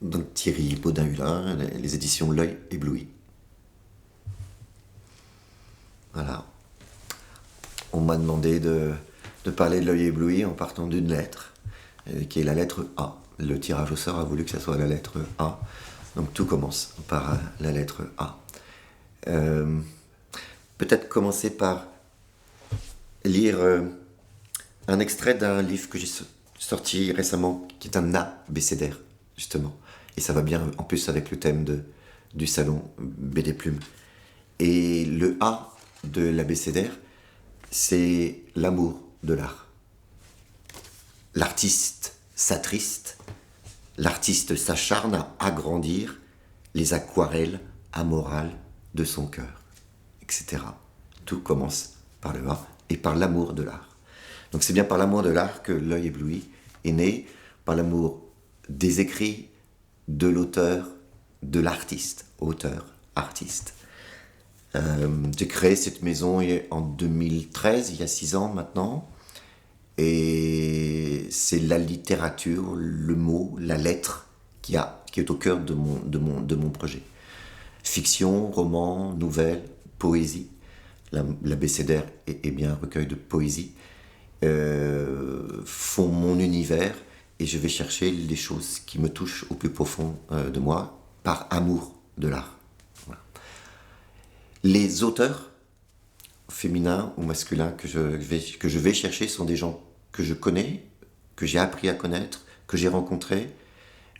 Donc Thierry Baudin-Hulin, les éditions L'Œil ébloui. Voilà. On m'a demandé de parler de L'Œil ébloui en partant d'une lettre, qui est la lettre A. Le tirage au sort a voulu que ça soit la lettre A. Donc tout commence par la lettre A. Peut-être commencer par lire un extrait d'un livre que j'ai sorti récemment, qui est un abécédaire, justement. Et ça va bien en plus avec le thème du salon BD Plume. Et le A de l'abécédaire, c'est l'amour de l'art. L'artiste s'attriste, l'artiste s'acharne à agrandir les aquarelles amorales de son cœur, etc. Tout commence par le A et par l'amour de l'art. Donc c'est bien par l'amour de l'art que L'Œil ébloui est né, par l'amour des écrits, de l'auteur, de l'artiste, auteur, artiste. J'ai créé cette maison en 2013, il y a 6 ans maintenant, et c'est la littérature, le mot, la lettre qui est au cœur de mon projet. Fiction, roman, nouvelle, poésie. L'abécédaire est bien un recueil de poésie. Font mon univers et je vais chercher les choses qui me touchent au plus profond de moi par amour de l'art. Voilà. Les auteurs féminins ou masculins que je vais chercher sont des gens que je connais, que j'ai appris à connaître, que j'ai rencontrés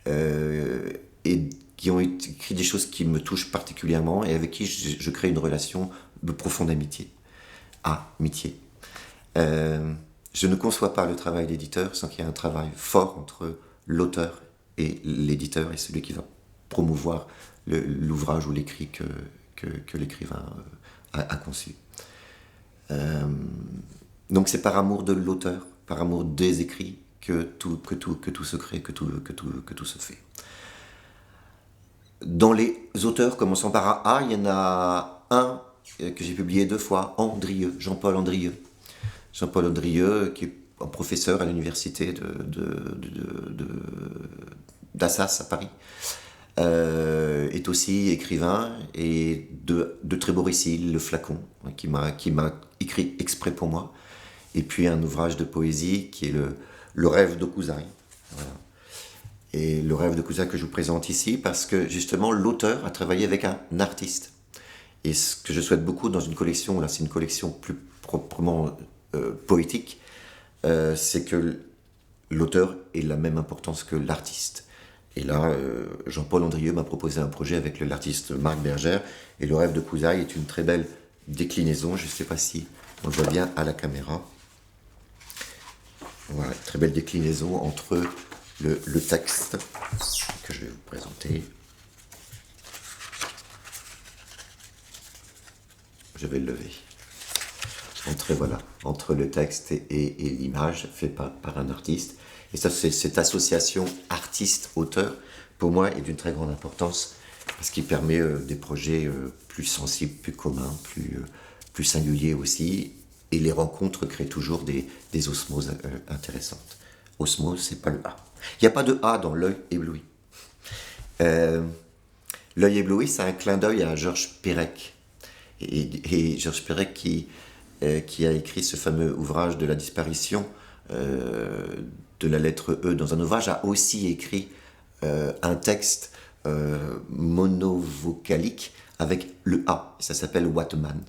et qui ont écrit des choses qui me touchent particulièrement et avec qui je crée une relation de profonde amitié. Amitié. Je ne conçois pas le travail d'éditeur sans qu'il y ait un travail fort entre l'auteur et l'éditeur et celui qui va promouvoir l'ouvrage ou l'écrit que l'écrivain a conçu. Donc c'est par amour de l'auteur, par amour des écrits que tout se crée, que tout se fait. Dans les auteurs commençant par A, il y en a un que j'ai publié 2 fois, Andrieux, Jean-Paul Andrieux. Jean-Paul Andrieux, qui est un professeur à l'université d'Assas à Paris, est aussi écrivain et de très beaux récits, Le Flacon, qui m'a écrit exprès pour moi, et puis un ouvrage de poésie qui est le Rêve d'Okuzai. Voilà. Et le Rêve d'Okuzai que je vous présente ici parce que justement l'auteur a travaillé avec un artiste. Et ce que je souhaite beaucoup dans une collection, là c'est une collection plus proprement poétique, c'est que l'auteur ait la même importance que l'artiste. Et là, Jean-Paul Andrieux m'a proposé un projet avec l'artiste Marc Bergère, et Le Rêve d'Okuzai est une très belle déclinaison, je ne sais pas si on le voit bien à la caméra. Voilà, très belle déclinaison entre le texte que je vais vous présenter. Je vais le lever. Entre le texte et l'image fait par un artiste. Et ça, cette association artiste-auteur, pour moi, est d'une très grande importance parce qu'il permet des projets plus sensibles, plus communs, plus singuliers aussi. Et les rencontres créent toujours des osmoses intéressantes. Osmose, c'est pas le A. Il n'y a pas de A dans L'Œil ébloui. L'Œil ébloui, c'est un clin d'œil à Georges Perec. Et Georges Perec qui a écrit ce fameux ouvrage de la disparition de la lettre E dans un ouvrage, a aussi écrit un texte monovocalique avec le A. Ça s'appelle Whatman.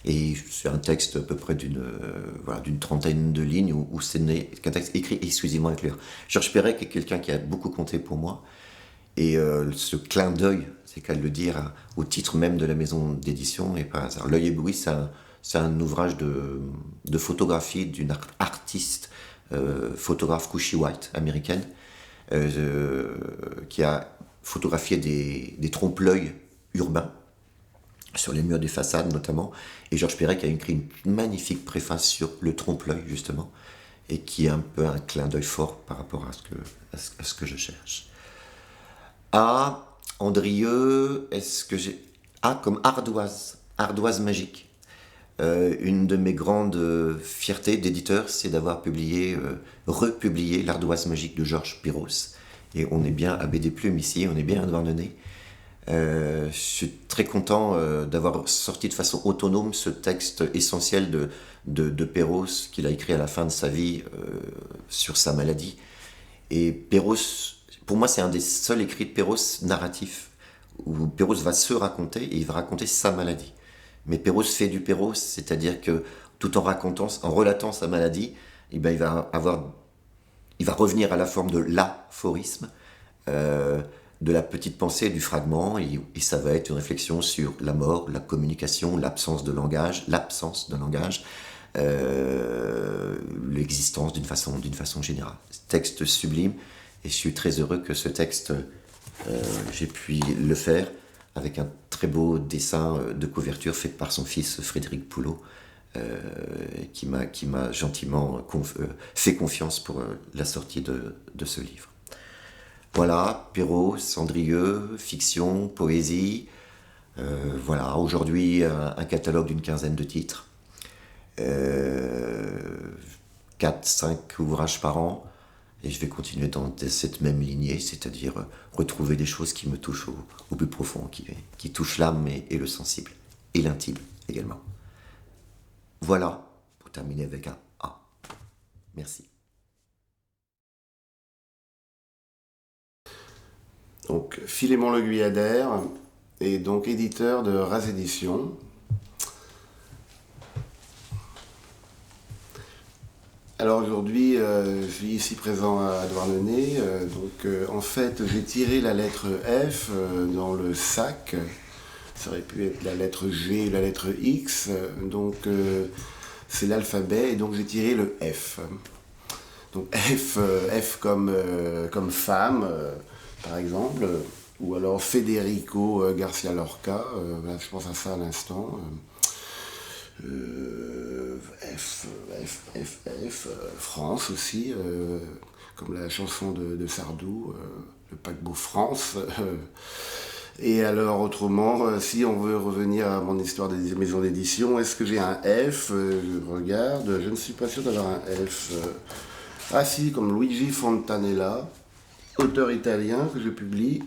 Et c'est un texte à peu près d'une trentaine de lignes où c'est un texte écrit exclusivement avec le A. Georges Perec est quelqu'un qui a beaucoup compté pour moi. Et ce clin d'œil, c'est qu'à le dire, au titre même de la maison d'édition, et par hasard. L'Œil ébloui, c'est un ouvrage de photographie d'une artiste, photographe Cushy White, américaine, qui a photographié des trompe-l'œil urbains, sur les murs des façades notamment. Et Georges Perec a écrit une magnifique préface sur le trompe-l'œil, justement, et qui est un peu un clin d'œil fort par rapport à ce que je cherche. Andrieux, comme ardoise magique. Une de mes grandes fiertés d'éditeur, c'est d'avoir republié L'Ardoise magique de Georges Piros. Et on est bien à Baie des Plumes ici, on est bien à Douarnenez. Je suis très content d'avoir sorti de façon autonome ce texte essentiel de Perros qu'il a écrit à la fin de sa vie sur sa maladie. Et Perros, pour moi, c'est un des seuls écrits de Perros narratifs où Perros va se raconter et il va raconter sa maladie. Mais Perros fait du Perros, c'est-à-dire que tout en relatant sa maladie, eh ben, il va revenir à la forme de l'aphorisme, de la petite pensée, du fragment, et ça va être une réflexion sur la mort, la communication, l'absence de langage, l'existence d'une façon générale. Texte sublime, et je suis très heureux que ce texte, j'ai pu le faire avec un très beau dessin de couverture fait par son fils Frédéric Poulot, qui m'a gentiment fait confiance pour la sortie de ce livre. Voilà, Perrault, Cendrilleux, fiction, poésie. Voilà, aujourd'hui un catalogue d'une quinzaine de titres. 4-5 ouvrages par an. Et je vais continuer dans cette même lignée, c'est-à-dire retrouver des choses qui me touchent au plus profond, qui touchent l'âme et le sensible, et l'intime également. Voilà, pour terminer avec un A. Merci. Donc, Philémon Le Guyadère est donc éditeur de Raz Éditions. Alors aujourd'hui, je suis ici présent à Douarnenez. En fait, j'ai tiré la lettre F dans le sac. Ça aurait pu être la lettre G ou la lettre X. C'est l'alphabet et donc j'ai tiré le F. Donc F comme femme, par exemple, ou alors Federico Garcia Lorca, je pense à ça à l'instant. France aussi, comme la chanson de Sardou, le paquebot France. Et alors autrement, si on veut revenir à mon histoire des maisons d'édition, est-ce que j'ai un F? Je regarde, je ne suis pas sûr d'avoir un F. Ah si, comme Luigi Fontanella, auteur italien que je publie,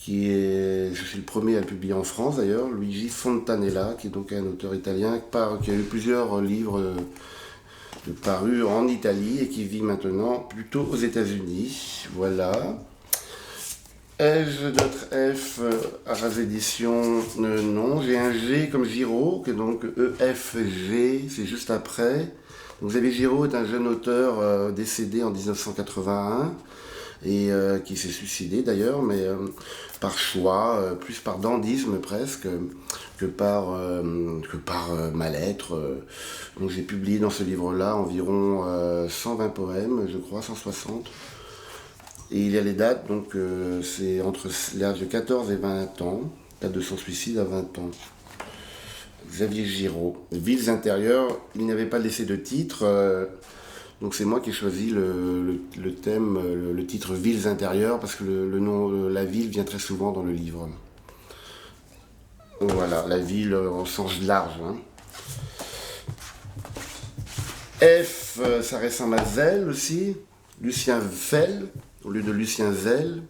je suis le premier à le publier en France d'ailleurs, Luigi Fontanella, qui est donc un auteur italien qui a eu plusieurs livres parus en Italie et qui vit maintenant plutôt aux États-Unis. Voilà. Ai-je d'autres F à Raz Éditions? Non, j'ai un G comme Giraud, que donc EFG, c'est juste après. Donc Xavier Giraud est un jeune auteur décédé en 1981 et qui s'est suicidé d'ailleurs, mais par choix, plus par dandysme presque, que par mal-être. Donc j'ai publié dans ce livre-là environ 120 poèmes, je crois, 160. Et il y a les dates, donc c'est entre l'âge de 14 et 20 ans, date de son suicide à 20 ans. Xavier Giraud. Villes intérieures, il n'y avait pas laissé de titre, donc c'est moi qui ai choisi le thème, le titre Villes intérieures, parce que le nom, la ville vient très souvent dans le livre. Voilà, la ville au sens large. Hein. F, ça ressemble à Zell aussi, Lucien Fell, au lieu de Lucien Zell.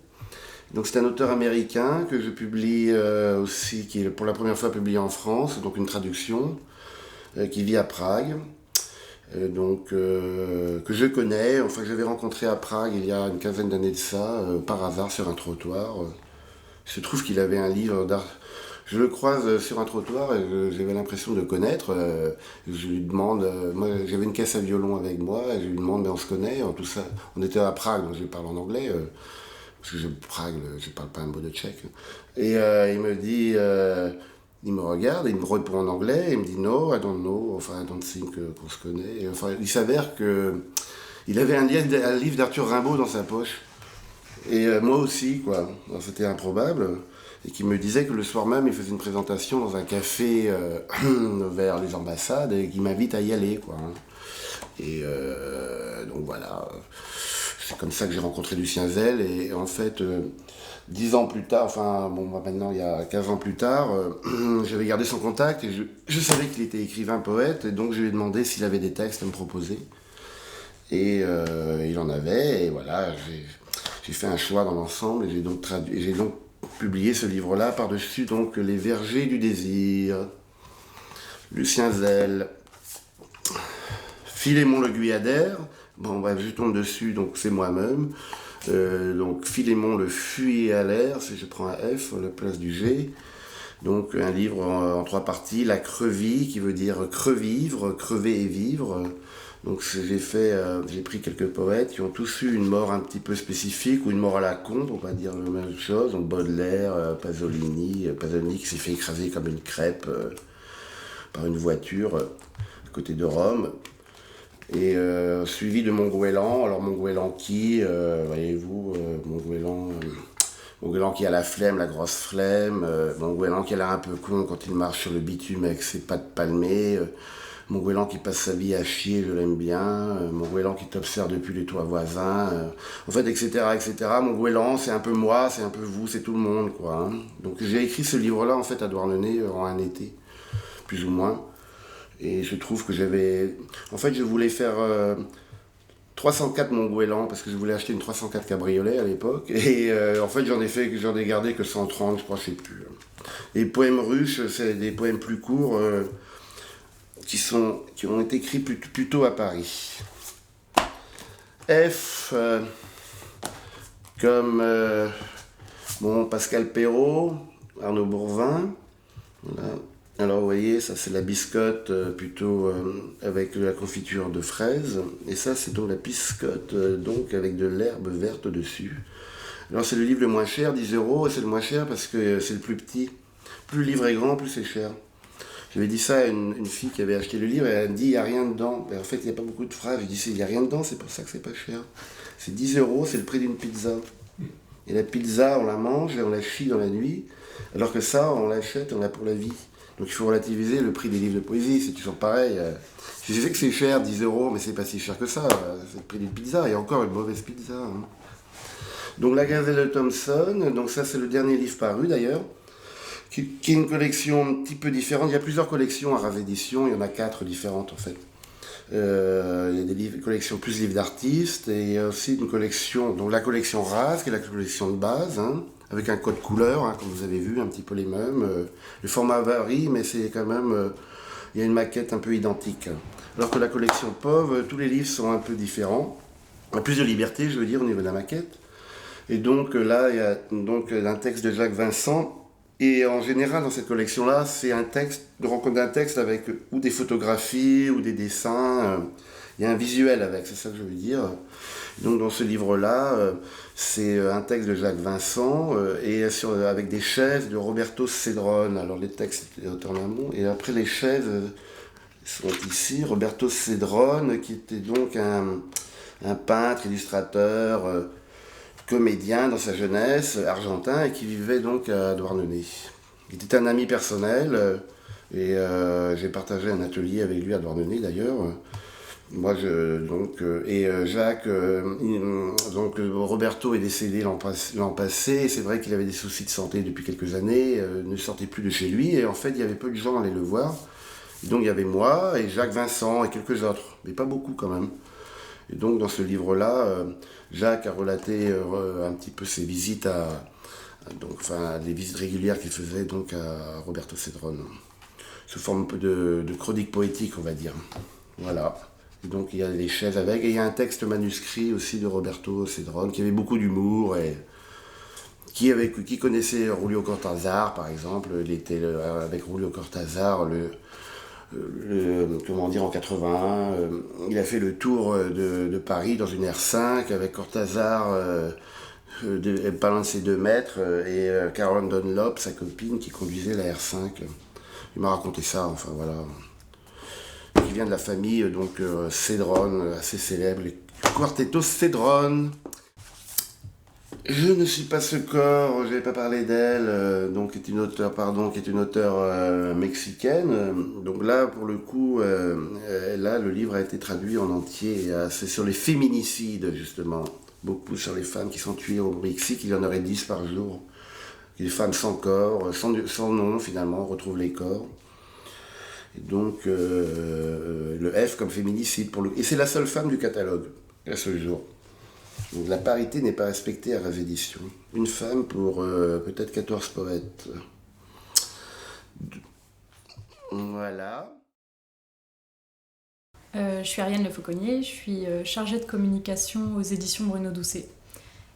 Donc c'est un auteur américain que je publie aussi, qui est pour la première fois publié en France, donc une traduction, qui vit à Prague. Que je connais, enfin que j'avais rencontré à Prague il y a une quinzaine d'années de ça, par hasard sur un trottoir. Il se trouve qu'il avait un livre d'art. Je le croise sur un trottoir et j'avais l'impression de connaître. Je lui demande, moi j'avais une caisse à violon avec moi, et je lui demande, mais on se connaît, tout ça. On était à Prague, donc je parle en anglais, parce que Prague, je parle pas un mot de tchèque. Et il me dit. Il me regarde, il me répond en anglais, et il me dit no, I don't know, enfin I don't think qu'on se connaît. Et enfin, il s'avère qu'il avait un livre d'Arthur Rimbaud dans sa poche. Et moi aussi, quoi. Alors, c'était improbable. Et qui me disait que le soir même, il faisait une présentation dans un café vers les ambassades et qu'il m'invite à y aller, quoi. Et donc voilà. C'est comme ça que j'ai rencontré Lucien Zell. Et en fait. 10 ans plus tard, maintenant il y a 15 ans plus tard, j'avais gardé son contact et je savais qu'il était écrivain-poète et donc je lui ai demandé s'il avait des textes à me proposer. Et il en avait et voilà, j'ai fait un choix dans l'ensemble et j'ai donc publié ce livre-là par-dessus donc Les Vergers du désir, Lucien Zell, Philémon le Guyadère, bon bref, je tombe dessus, donc c'est moi-même. Donc Philémon le Fuyer à l'air, si je prends un F à la place du G. Donc un livre en 3 parties, La Crevie, qui veut dire crevivre, crever et vivre. Donc j'ai pris quelques poètes qui ont tous eu une mort un petit peu spécifique ou une mort à la con, on va dire la même chose. Donc Baudelaire, Pasolini qui s'est fait écraser comme une crêpe par une voiture à côté de Rome. Et suivi de Montgoélan. Alors Montgoélan qui, voyez-vous, Montgoélan qui a la flemme, la grosse flemme, Montgoélan qui a l'air un peu con quand il marche sur le bitume avec ses pattes palmées, Montgoélan qui passe sa vie à chier, je l'aime bien, Montgoélan qui t'observe depuis les toits voisins, en fait, etc., etc. Montgoélan, c'est un peu moi, c'est un peu vous, c'est tout le monde, quoi. Hein. Donc j'ai écrit ce livre-là, en fait, à Douarnenez, en un été, plus ou moins. Et je trouve que En fait, je voulais faire 304 Montgoélan, parce que je voulais acheter une 304 cabriolet à l'époque. Et en fait, j'en ai gardé que 130, je crois, je sais plus. Les poèmes russes, c'est des poèmes plus courts qui ont été écrits plutôt à Paris. F, comme Pascal Perrault, Arnaud Bourvin. Voilà. Alors vous voyez, ça c'est la biscotte plutôt avec de la confiture de fraises. Et ça c'est donc la biscotte donc avec de l'herbe verte dessus. Alors c'est le livre le moins cher, 10 €, et c'est le moins cher parce que c'est le plus petit. Plus le livre est grand, plus c'est cher. J'avais dit ça à une fille qui avait acheté le livre et elle me dit il n'y a rien dedans. Et en fait il n'y a pas beaucoup de phrases. Je dis il n'y a rien dedans, c'est pour ça que c'est pas cher. C'est 10 €, c'est le prix d'une pizza. Et la pizza on la mange et on la chie dans la nuit. Alors que ça on l'achète, on l'a pour la vie. Donc il faut relativiser le prix des livres de poésie, c'est toujours pareil. Je sais que c'est cher, 10 €, mais c'est pas si cher que ça. C'est le prix d'une pizza, et encore une mauvaise pizza. Hein. Donc La Gazelle de Thomson, donc ça c'est le dernier livre paru d'ailleurs, qui est une collection un petit peu différente. Il y a plusieurs collections à Rave Éditions, il y en a 4 différentes en fait. Il y a des collections plus livres d'artistes, et il y a aussi une collection, donc la collection Rave, qui est la collection de base, hein, avec un code couleur, hein, comme vous avez vu, un petit peu les mêmes. Le format varie, mais c'est quand même... il y a une maquette un peu identique. Alors que la collection POV, tous les livres sont un peu différents. Il y a plus de liberté, je veux dire, au niveau de la maquette. Et donc là, il y a donc un texte de Jacques Vincent. Et en général, dans cette collection-là, c'est un texte, de rencontre d'un texte avec ou des photographies ou des dessins. Il y a un visuel avec, c'est ça que je veux dire. Donc dans ce livre-là, c'est un texte de Jacques Vincent avec des chaises de Roberto Cedrone. Alors les textes étaient en amont, et après les chaises sont ici. Roberto Cedrone, qui était donc un peintre, illustrateur, comédien dans sa jeunesse, argentin, et qui vivait donc à Douarnenez. Il était un ami personnel, et j'ai partagé un atelier avec lui à Douarnenez d'ailleurs. Jacques, Roberto est décédé l'an passé, et c'est vrai qu'il avait des soucis de santé depuis quelques années, ne sortait plus de chez lui, et en fait il y avait peu de gens à aller le voir. Et donc il y avait moi, et Jacques Vincent, et quelques autres, mais pas beaucoup quand même. Et donc dans ce livre-là, Jacques a relaté un petit peu ses visites les visites régulières qu'il faisait donc à Roberto Cedrone, sous forme un peu de chronique poétique, on va dire. Voilà. Et donc il y a les chaises avec, et il y a un texte manuscrit aussi de Roberto Cedrone qui avait beaucoup d'humour et qui connaissait Julio Cortázar par exemple. Il était avec Julio Cortázar en 81. Il a fait le tour de Paris dans une R5 avec Cortázar pas loin de ses 2 mètres et Caroline Dunlop, sa copine, qui conduisait la R5. Il m'a raconté ça, enfin voilà. Qui vient de la famille Cedrone, assez célèbre, les Quartetos Cedrone. Je ne suis pas ce corps, je n'avais pas parlé d'elle, qui est une auteure mexicaine. Donc là, pour le coup, là, le livre a été traduit en entier. C'est sur les féminicides, justement. Beaucoup sur les femmes qui sont tuées au Mexique. Il y en aurait 10 par jour. Des femmes sans corps, sans nom, finalement, on retrouve les corps. Et donc, le F comme féminicide. Et c'est la seule femme du catalogue, à ce jour. Donc la parité n'est pas respectée à Rêve Éditions. Une femme pour peut-être 14 poètes. Voilà. Je suis Ariane Le Fauconnier, je suis chargée de communication aux éditions Bruno Doucet.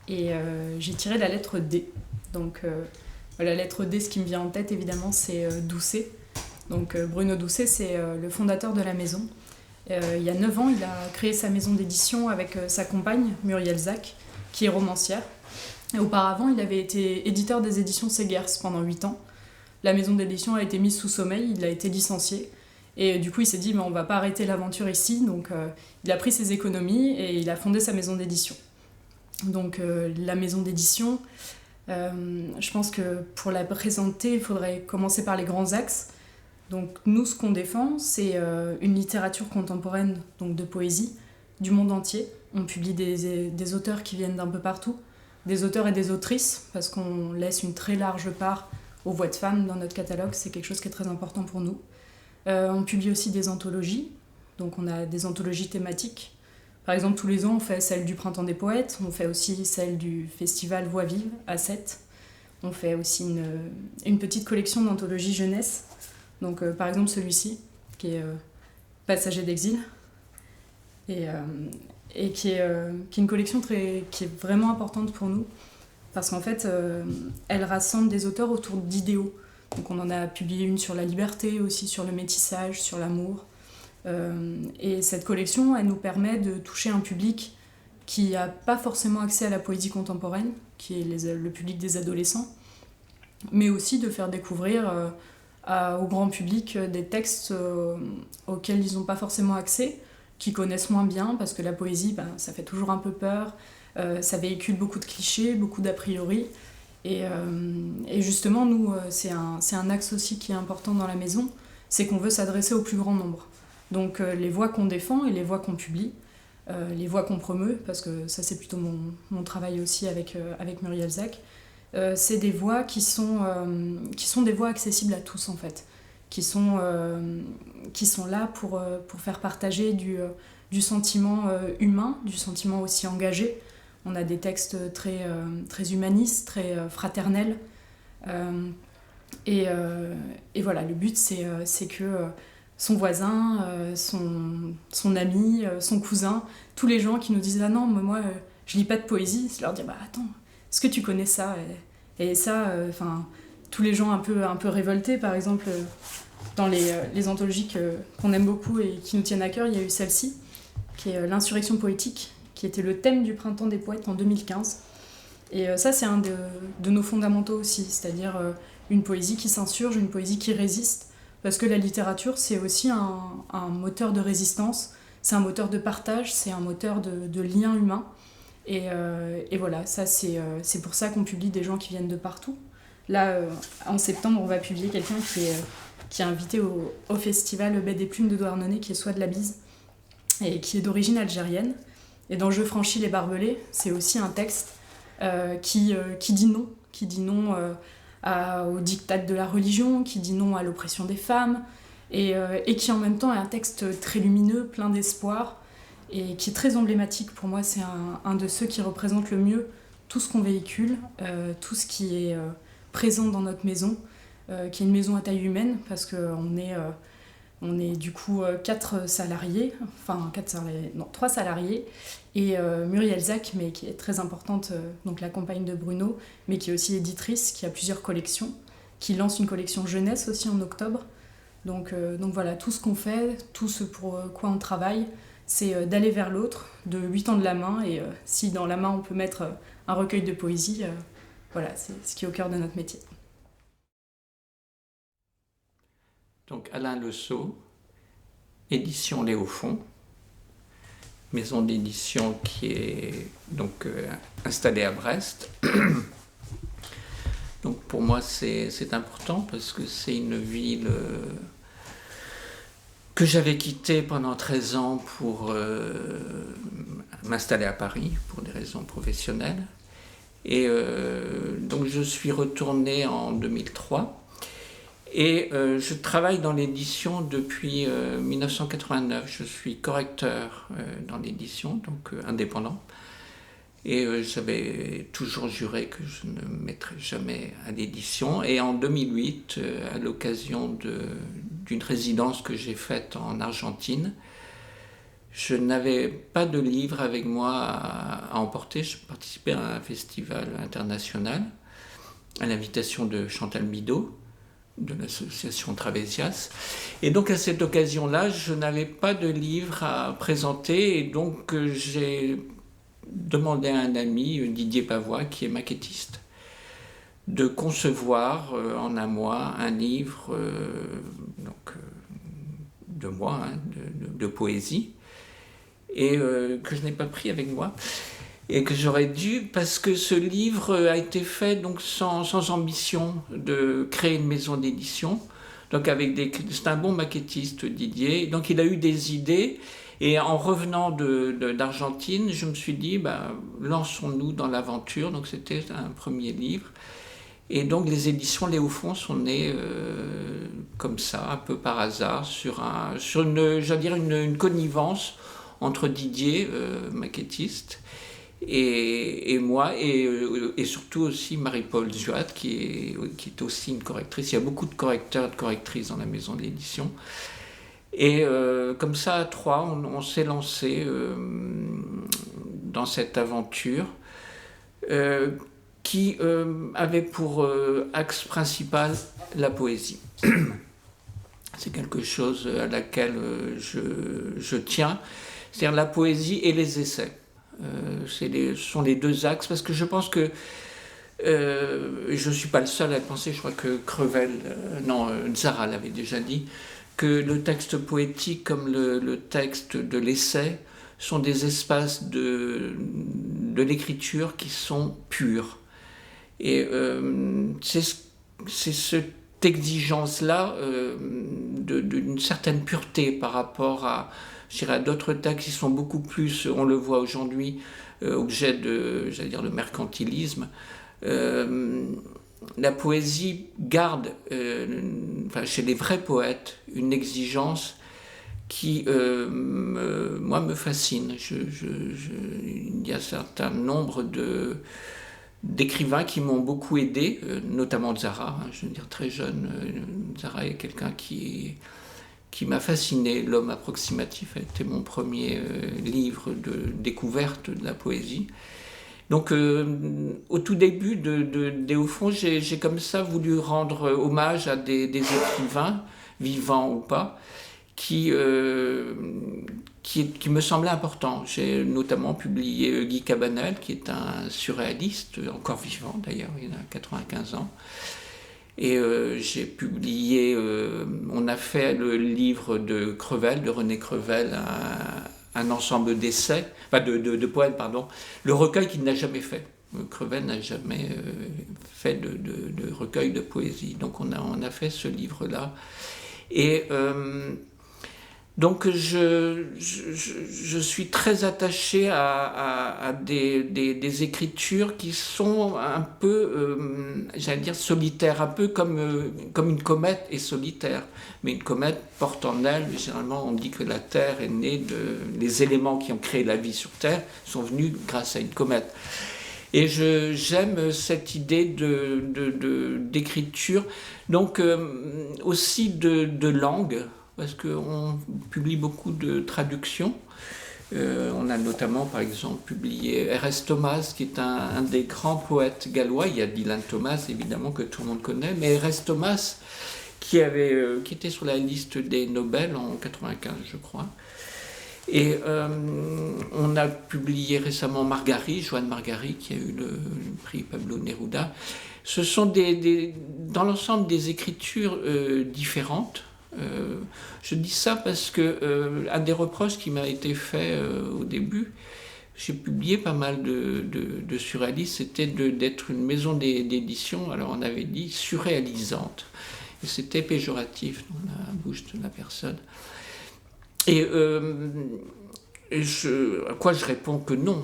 Et j'ai tiré la lettre D. Donc la lettre D, ce qui me vient en tête évidemment, c'est Doucet. Donc Bruno Doucet, c'est le fondateur de la maison. Il y a 9 ans, il a créé sa maison d'édition avec sa compagne, Muriel Zac, qui est romancière. Et auparavant, il avait été éditeur des éditions Segers pendant 8 ans. La maison d'édition a été mise sous sommeil, il a été licencié. Et du coup, il s'est dit, mais on va pas arrêter l'aventure ici. Donc il a pris ses économies et il a fondé sa maison d'édition. Donc la maison d'édition, je pense que pour la présenter, il faudrait commencer par les grands axes. Donc nous, ce qu'on défend, c'est une littérature contemporaine, donc de poésie, du monde entier. On publie des auteurs qui viennent d'un peu partout, des auteurs et des autrices, parce qu'on laisse une très large part aux voix de femmes dans notre catalogue, c'est quelque chose qui est très important pour nous. On publie aussi des anthologies, donc on a des anthologies thématiques. Par exemple, tous les ans, on fait celle du Printemps des Poètes, on fait aussi celle du Festival Voix Vive à Sète. On fait aussi une petite collection d'anthologies jeunesse. Donc, par exemple, celui-ci, qui est Passager d'exil, et qui est une collection qui est vraiment importante pour nous, parce qu'en fait, elle rassemble des auteurs autour d'idéaux. Donc, on en a publié une sur la liberté, aussi sur le métissage, sur l'amour. Et cette collection, elle nous permet de toucher un public qui n'a pas forcément accès à la poésie contemporaine, qui est le public des adolescents, mais aussi de faire découvrir au grand public des textes auxquels ils n'ont pas forcément accès, qui connaissent moins bien, parce que la poésie, ça fait toujours un peu peur, ça véhicule beaucoup de clichés, beaucoup d'a priori, et justement, nous, c'est un axe aussi qui est important dans la maison, c'est qu'on veut s'adresser au plus grand nombre. Donc les voix qu'on défend et les voix qu'on publie, les voix qu'on promeut, parce que ça c'est plutôt mon travail aussi avec Muriel Zac, c'est des voix qui sont des voix accessibles à tous en fait, qui sont là pour faire partager du sentiment humain, du sentiment aussi engagé. On a des textes très humanistes, très fraternels. Et voilà, le but c'est que son voisin, son ami, son cousin, tous les gens qui nous disent « Ah non, mais moi je lis pas de poésie », je leur dis « Bah attends, est-ce que tu connais ça ?» Et ça, tous les gens un peu révoltés, par exemple, dans les anthologies qu'on aime beaucoup et qui nous tiennent à cœur, il y a eu celle-ci, qui est l'insurrection poétique, qui était le thème du Printemps des Poètes en 2015. Et ça, c'est un de nos fondamentaux aussi, c'est-à-dire une poésie qui s'insurge, une poésie qui résiste, parce que la littérature, c'est aussi un moteur de résistance, c'est un moteur de partage, c'est un moteur de lien humain. Et voilà, ça c'est pour ça qu'on publie des gens qui viennent de partout. Là, en septembre, on va publier quelqu'un qui est invité au festival Baie des Plumes de Douarnenez, qui est Soit de la Bise, et qui est d'origine algérienne. Et dans Je franchis les barbelés, c'est aussi un texte qui dit non au diktat de la religion, qui dit non à l'oppression des femmes, et qui en même temps est un texte très lumineux, plein d'espoir, et qui est très emblématique. Pour moi, c'est un de ceux qui représente le mieux tout ce qu'on véhicule, tout ce qui est présent dans notre maison, qui est une maison à taille humaine, parce qu'on est du coup 3 salariés, et Muriel Zac, mais qui est très importante, donc la compagne de Bruno, mais qui est aussi éditrice, qui a plusieurs collections, qui lance une collection jeunesse aussi en octobre. Donc voilà, tout ce qu'on fait, tout ce pour quoi on travaille, c'est d'aller vers l'autre, de lui tendre la main, et si dans la main on peut mettre un recueil de poésie, voilà, c'est ce qui est au cœur de notre métier. Donc Alain Le Sceau, édition Léofond, maison d'édition qui est donc installée à Brest. Donc pour moi c'est important parce que c'est une ville que j'avais quittée pendant 13 ans pour m'installer à Paris pour des raisons professionnelles. Et donc je suis retourné en 2003 et je travaille dans l'édition depuis 1989. Je suis correcteur dans l'édition, donc indépendant. Et j'avais toujours juré que je ne mettrais jamais à l'édition. Et en 2008, à l'occasion d'une résidence que j'ai faite en Argentine, je n'avais pas de livre avec moi à emporter. Je participais à un festival international à l'invitation de Chantal Bidault, de l'association Travésias. Et donc à cette occasion-là, je n'avais pas de livre à présenter, et donc j'ai demandé à un ami, Didier Pavois, qui est maquettiste, de concevoir en un mois un livre de moi, de poésie, et que je n'ai pas pris avec moi, et que j'aurais dû, parce que ce livre a été fait donc sans ambition de créer une maison d'édition. Donc c'est un bon maquettiste, Didier, donc il a eu des idées. Et en revenant d'Argentine, je me suis dit, lançons-nous dans l'aventure. Donc c'était un premier livre. Et donc les éditions Léo Fon sont nées comme ça, un peu par hasard, sur une connivence entre Didier, maquettiste, et moi, et surtout aussi Marie-Paul Zuat, qui est aussi une correctrice. Il y a beaucoup de correcteurs et de correctrices dans la maison d'édition. Et comme ça, à trois, on s'est lancé dans cette aventure qui avait pour axe principal la poésie. C'est quelque chose à laquelle je tiens, c'est-à-dire la poésie et les essais. Ce sont les deux axes, parce que je pense que je ne suis pas le seul à le penser, je crois que Zara l'avait déjà dit, que le texte poétique comme le texte de l'essai sont des espaces de l'écriture qui sont purs. Et c'est cette exigence-là d'une certaine pureté par rapport à d'autres textes qui sont beaucoup plus, on le voit aujourd'hui, objet de mercantilisme. La poésie garde, chez les vrais poètes, une exigence qui, moi, me fascine. Il y a un certain nombre d'écrivains qui m'ont beaucoup aidé, notamment Zara, très jeune. Zara est quelqu'un qui m'a fasciné. L'homme approximatif a été mon premier livre de découverte de la poésie. Donc au tout début Léo Fon, j'ai comme ça voulu rendre hommage à des écrivains, vivants ou pas, qui me semblaient importants. J'ai notamment publié Guy Cabanel, qui est un surréaliste, encore vivant d'ailleurs, il a 95 ans. Et j'ai publié, on a fait le livre de Crevel, de René Crevel, un ensemble d'essais, de poèmes, pardon, le recueil qu'il n'a jamais fait. Crevel n'a jamais fait de recueil de poésie. Donc on a fait ce livre-là. Et donc je suis très attaché à des écritures qui sont un peu, solitaires, un peu comme une comète est solitaire. Mais une comète porte en elle, généralement on dit que la Terre est née les éléments qui ont créé la vie sur Terre sont venus grâce à une comète. Et j'aime cette idée d'écriture, donc aussi de langue, parce qu'on publie beaucoup de traductions. On a notamment, par exemple, publié R.S. Thomas, qui est un des grands poètes gallois. Il y a Dylan Thomas, évidemment, que tout le monde connaît, mais R.S. Thomas, qui était sur la liste des Nobel en 95, je crois. Et on a publié récemment Joan Margari, qui a eu le prix Pablo Neruda. Ce sont dans l'ensemble des écritures différentes. Je dis ça parce que un des reproches qui m'a été fait au début, j'ai publié pas mal de surréalistes, c'était d'être une maison d'édition, alors on avait dit surréalisante, et c'était péjoratif dans la bouche de la personne. Et à quoi je réponds que non.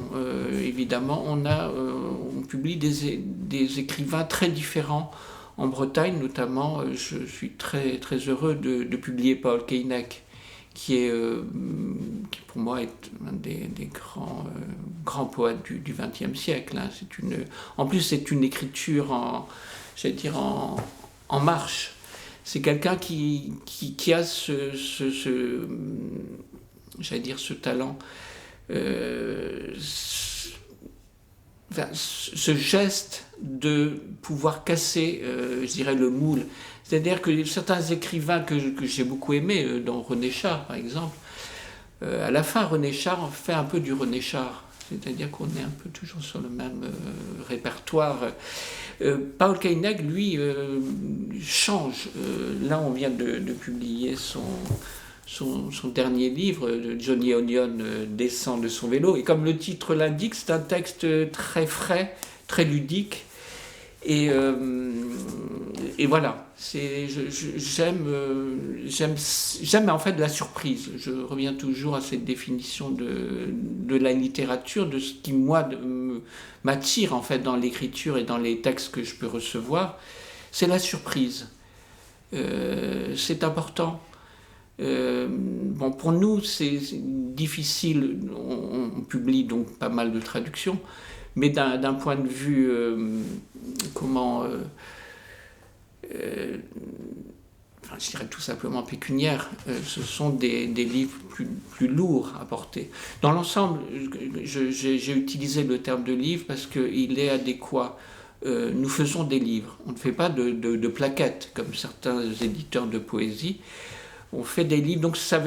Évidemment, on publie des écrivains très différents. En Bretagne, notamment, je suis très, très heureux de publier Paul Keinec, qui pour moi est un des grands poètes du XXe siècle. Hein. En plus, c'est une écriture en marche. C'est quelqu'un qui a ce talent, ce geste de pouvoir casser, je dirais, le moule. C'est-à-dire que certains écrivains que j'ai beaucoup aimés, dont René Char par exemple, à la fin René Char fait un peu du René Char, c'est-à-dire qu'on est un peu toujours sur le même répertoire. Paul Koenig, lui, change. Là, on vient de publier son dernier livre, Johnny Onion descend de son vélo, et comme le titre l'indique, c'est un texte très frais, très ludique, et voilà, j'aime en fait la surprise. Je reviens toujours à cette définition de la littérature, de ce qui moi m'attire en fait dans l'écriture et dans les textes que je peux recevoir, c'est la surprise. C'est important. Bon, pour nous, c'est difficile, on publie donc pas mal de traductions, mais d'un point de vue, je dirais tout simplement pécuniaire, ce sont des livres plus lourds à porter. Dans l'ensemble, j'ai utilisé le terme de livre parce qu'il est adéquat. Nous faisons des livres, on ne fait pas de plaquettes comme certains éditeurs de poésie. On fait des livres, donc ça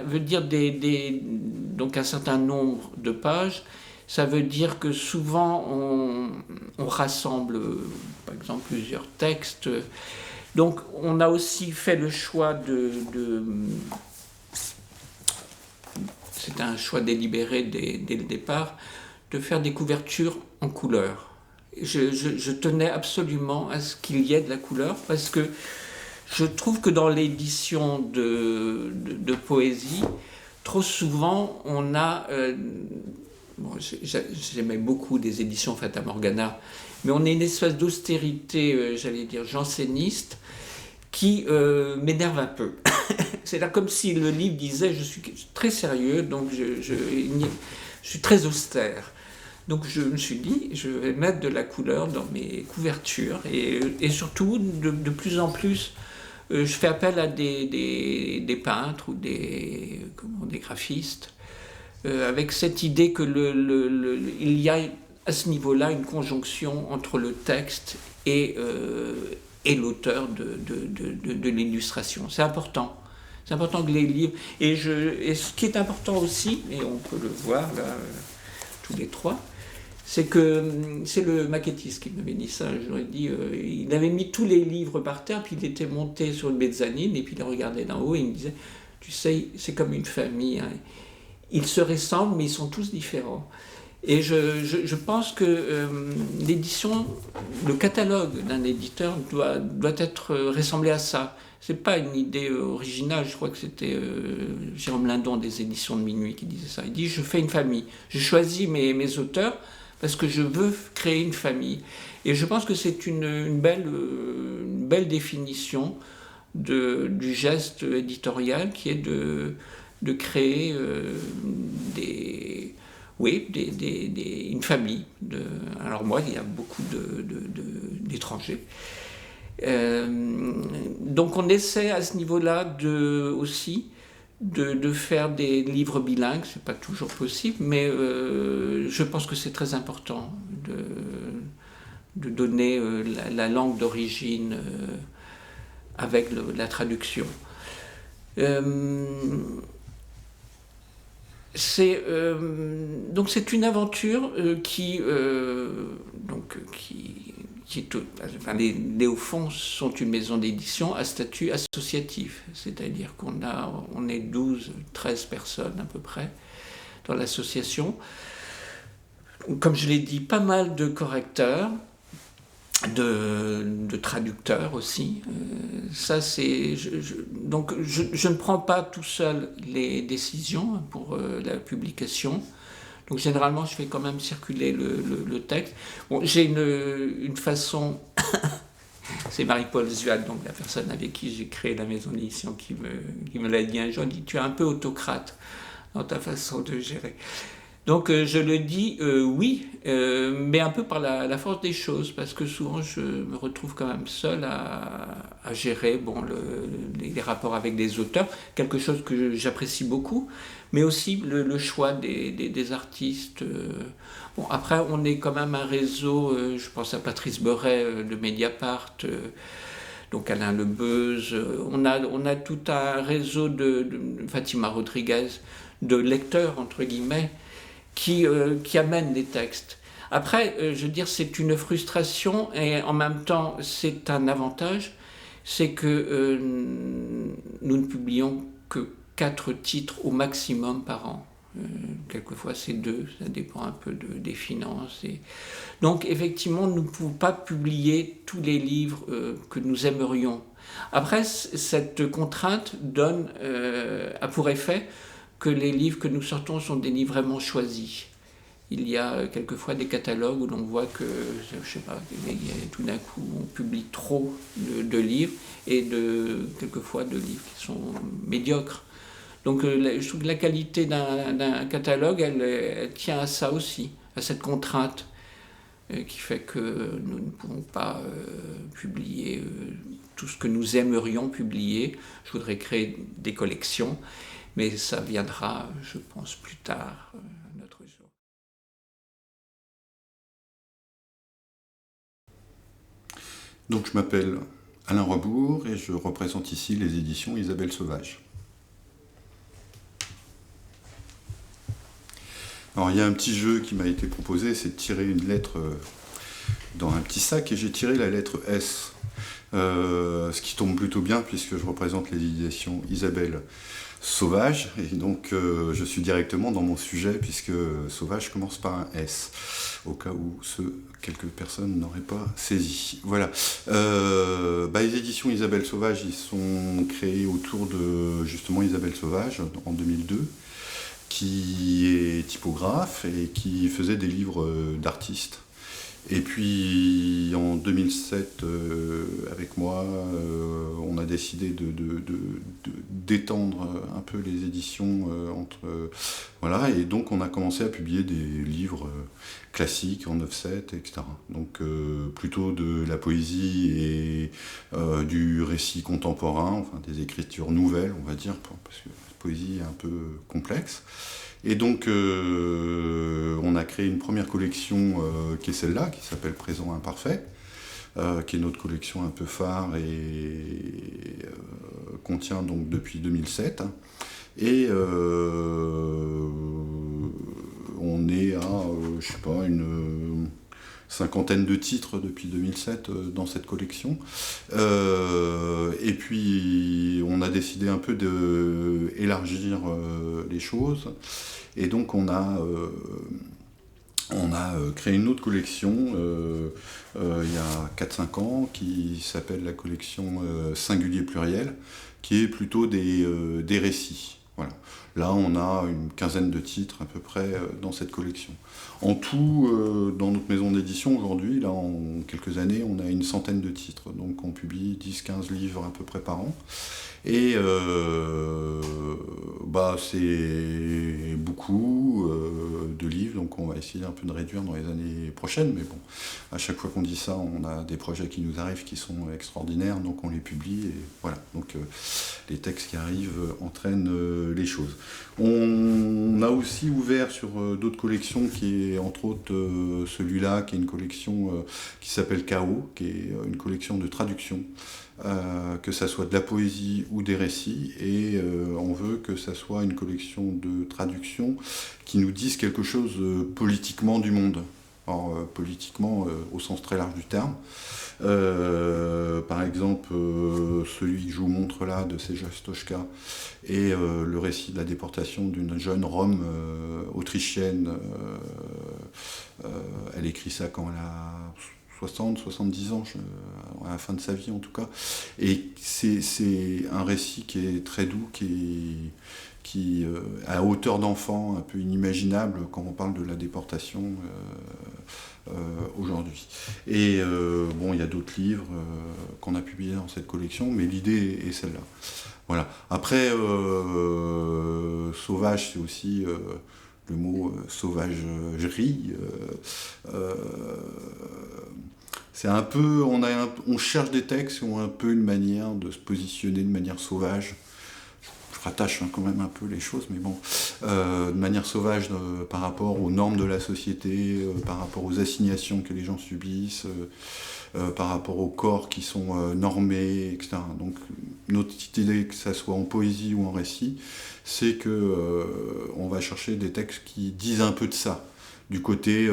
veut dire donc un certain nombre de pages. Ça veut dire que souvent on rassemble, par exemple, plusieurs textes. Donc on a aussi fait le choix c'est un choix délibéré dès le départ, de faire des couvertures en couleur. Je tenais absolument à ce qu'il y ait de la couleur, parce que je trouve que dans l'édition de poésie, trop souvent, on a... j'aimais beaucoup des éditions Fata Morgana, mais on a une espèce d'austérité, j'allais dire, janséniste, qui m'énerve un peu. C'est là comme si le livre disait « je suis très sérieux, donc je suis très austère ». Donc je me suis dit, je vais mettre de la couleur dans mes couvertures, et surtout, de plus en plus, je fais appel à des peintres ou des graphistes, avec cette idée que il y a à ce niveau-là une conjonction entre le texte et l'auteur de l'illustration. C'est important. C'est important que les livres... Et ce qui est important aussi, et on peut le voir là, tous les trois, c'est que c'est le maquettiste qui m'avait dit ça. J'aurais dit, il avait mis tous les livres par terre, puis il était monté sur une mezzanine, et puis il regardait d'en haut, et il me disait, tu sais, c'est comme une famille, hein. Ils se ressemblent, mais ils sont tous différents. Et je pense que l'édition, le catalogue d'un éditeur doit être ressemblé à ça. C'est pas une idée originale, je crois que c'était Jérôme Lindon des éditions de Minuit qui disait ça. Il dit, je fais une famille, je choisis mes auteurs parce que je veux créer une famille. Et je pense que c'est une belle définition du geste éditorial qui est de créer une famille. Alors moi, il y a beaucoup d'étrangers. Donc on essaie à ce niveau-là aussi de faire des livres bilingues. C'est pas toujours possible, mais je pense que c'est très important de donner la langue d'origine avec la traduction. Donc c'est une aventure qui les Néofonds sont une maison d'édition à statut associatif, c'est-à-dire on est 12-13 personnes à peu près dans l'association. Comme je l'ai dit, pas mal de correcteurs, de traducteurs aussi. Donc je ne prends pas tout seul les décisions pour la publication. Donc généralement, je fais quand même circuler le texte. Bon, j'ai une façon, C'est Marie-Paul Zuad, donc la personne avec qui j'ai créé la maison d'édition, qui me l'a dit un jour. Elle dit, tu es un peu autocrate dans ta façon de gérer. Donc je le dis oui, mais un peu par la force des choses, parce que souvent je me retrouve quand même seul à gérer les rapports avec des auteurs, quelque chose que j'apprécie beaucoup, mais aussi le choix des artistes. Bon, après, on est quand même un réseau, je pense à Patrice Beuret de Mediapart, donc Alain Lebeuz, on a tout un réseau de Fatima Rodriguez, de lecteurs, entre guillemets, qui amènent des textes. Après, je veux dire, c'est une frustration et en même temps, c'est un avantage, c'est que nous ne publions que 4 titres au maximum par an. Quelquefois, c'est 2, ça dépend un peu des finances. Donc, effectivement, nous ne pouvons pas publier tous les livres que nous aimerions. Après, cette contrainte a pour effet que les livres que nous sortons sont des livres vraiment choisis. Il y a quelquefois des catalogues où l'on voit que, je sais pas, tout d'un coup on publie trop de livres et quelquefois de livres qui sont médiocres. Donc je trouve que la qualité d'un catalogue, elle tient à ça aussi, à cette contrainte qui fait que nous ne pouvons pas publier tout ce que nous aimerions publier. Je voudrais créer des collections, mais ça viendra, je pense, plus tard, un autre jour. Donc je m'appelle Alain Rebourg et je représente ici les éditions Isabelle Sauvage. Alors il y a un petit jeu qui m'a été proposé, c'est de tirer une lettre dans un petit sac et j'ai tiré la lettre S. Ce qui tombe plutôt bien puisque je représente les éditions Isabelle Sauvage, et donc je suis directement dans mon sujet puisque Sauvage commence par un S, au cas où quelques personnes n'auraient pas saisi. Voilà. Les éditions Isabelle Sauvage, ils sont créés autour de justement Isabelle Sauvage en 2002, qui est typographe et qui faisait des livres d'artistes. Et puis en 2007, avec moi, on a décidé d'étendre un peu les éditions voilà, et donc on a commencé à publier des livres classiques en offset, etc. Donc plutôt de la poésie et du récit contemporain, enfin des écritures nouvelles, on va dire, parce que la poésie est un peu complexe. Et donc, on a créé une première collection qui est celle-là, qui s'appelle Présent Imparfait, qui est notre collection un peu phare et qu'on tient donc depuis 2007. Et on est à, je sais pas, une cinquantaine de titres depuis 2007 dans cette collection. Et puis on a décidé un peu d'élargir les choses. Et donc on a créé une autre collection il y a 4-5 ans qui s'appelle la collection Singulier Pluriel, qui est plutôt des récits. Voilà. Là, on a une quinzaine de titres à peu près dans cette collection. En tout, dans notre maison d'édition aujourd'hui, là, en quelques années, on a une centaine de titres. Donc on publie 10-15 livres à peu près par an. Et c'est beaucoup de livres, donc on va essayer un peu de réduire dans les années prochaines. Mais bon, à chaque fois qu'on dit ça, on a des projets qui nous arrivent qui sont extraordinaires, donc on les publie. Et voilà, donc les textes qui arrivent entraînent les choses. On a aussi ouvert sur d'autres collections, qui est entre autres celui-là, qui est une collection qui s'appelle Chaos, qui est une collection de traduction. Que ça soit de la poésie ou des récits, et on veut que ça soit une collection de traductions qui nous disent quelque chose politiquement du monde. Alors, politiquement au sens très large du terme. Par exemple, celui que je vous montre là, de Seja Stoschka, et le récit de la déportation d'une jeune Rome autrichienne. Elle écrit ça quand elle a 70 ans, à la fin de sa vie en tout cas. Et c'est un récit qui est très doux, qui à hauteur d'enfant, un peu inimaginable quand on parle de la déportation aujourd'hui. Et il y a d'autres livres qu'on a publiés dans cette collection, mais l'idée est celle-là. Voilà. Après, sauvage, c'est aussi le mot sauvagerie. C'est un peu, on cherche des textes qui ont un peu une manière de se positionner de manière sauvage. Je rattache quand même un peu les choses, mais bon, de manière sauvage par rapport aux normes de la société, par rapport aux assignations que les gens subissent, par rapport aux corps qui sont normés, etc. Donc notre idée, que ça soit en poésie ou en récit, c'est que on va chercher des textes qui disent un peu de ça, du côté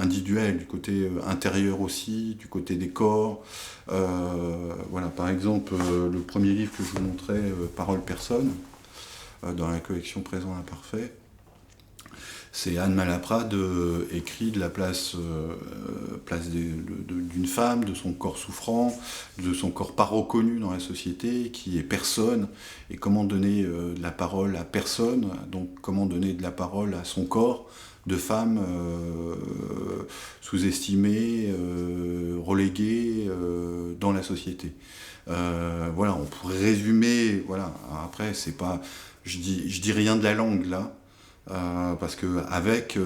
individuel, du côté intérieur aussi, du côté des corps. Voilà, par exemple, le premier livre que je vous montrais, Parole Personne, dans la collection Présent Imparfait, c'est Anne Malaprade écrit de la place d'une femme, de son corps souffrant, de son corps pas reconnu dans la société, qui est personne, et comment donner de la parole à personne, donc comment donner de la parole à son corps de femme sous-estimée, reléguée dans la société. Voilà, on pourrait résumer, voilà, après c'est pas, je dis rien de la langue là, parce que avec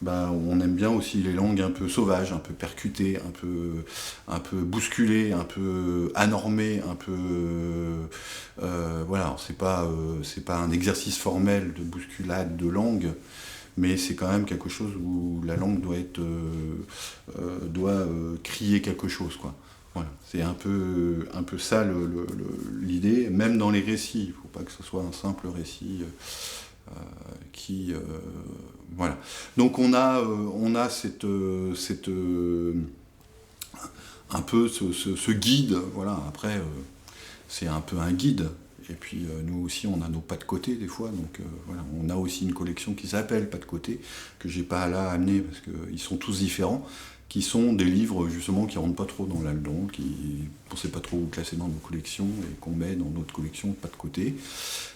on aime bien aussi les langues un peu sauvages, un peu percutées, un peu bousculées, un peu anormées, un peu voilà, c'est pas un exercice formel de bousculade de langue, mais c'est quand même quelque chose où la langue doit crier quelque chose, quoi. Voilà, c'est un peu ça l'idée, même dans les récits. Il ne faut pas que ce soit un simple récit voilà. Donc on a un peu ce guide. Voilà. Après, c'est un peu un guide. Et puis nous aussi, on a nos pas de côté des fois. Donc voilà, on a aussi une collection qui s'appelle Pas de côté, que j'ai pas là à amener parce qu'ils sont tous différents, qui sont des livres justement qui rentrent pas trop dans l'aldon, qu'on ne sait pas trop où classer dans nos collections et qu'on met dans notre collection Pas de côté.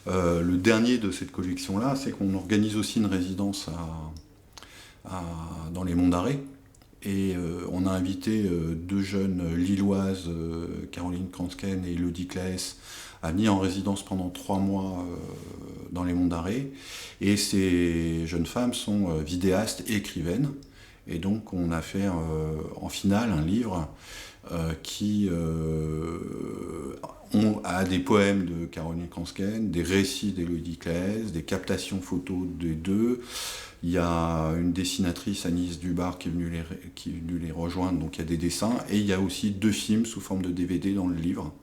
Le dernier de cette collection-là, c'est qu'on organise aussi une résidence dans les Monts d'Arrée. Et on a invité deux jeunes lilloises, Caroline Kransken et Elodie Claes, à venir en résidence pendant 3 mois dans les Monts d'Arrée. Et ces jeunes femmes sont vidéastes et écrivaines. Et donc on a fait en finale un livre qui a des poèmes de Caroline Kransken, des récits d'Elodie Claes, des captations photos des deux. Il y a une dessinatrice, Agnès Dubar, qui est venue les rejoindre, donc il y a des dessins. Et il y a aussi 2 films sous forme de DVD dans le livre.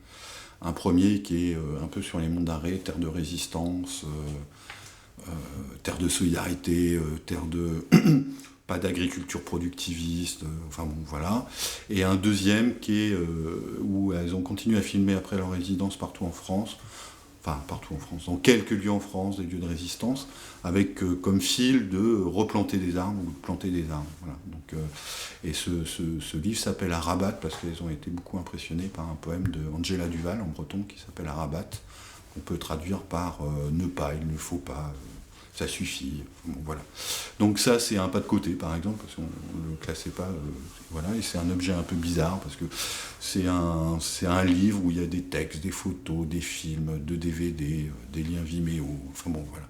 Un premier qui est un peu sur les Monts d'Arrée, terre de résistance, terre de solidarité, terre de... pas d'agriculture productiviste, enfin bon, voilà. Et un deuxième qui est où elles ont continué à filmer après leur résidence partout en France, dans quelques lieux en France, des lieux de résistance, avec comme fil de replanter des arbres ou de planter des arbres. Voilà. Donc, et ce livre s'appelle Arabat parce qu'elles ont été beaucoup impressionnées par un poème de Angela Duval en breton qui s'appelle Arabat. On peut traduire par ne pas, il ne faut pas. Ça suffit, bon, voilà. Donc ça, c'est un pas de côté, par exemple, parce qu'on ne le classait pas, voilà, et c'est un objet un peu bizarre, parce que c'est un livre où il y a des textes, des photos, des films, de DVD, des liens Vimeo, enfin bon, voilà.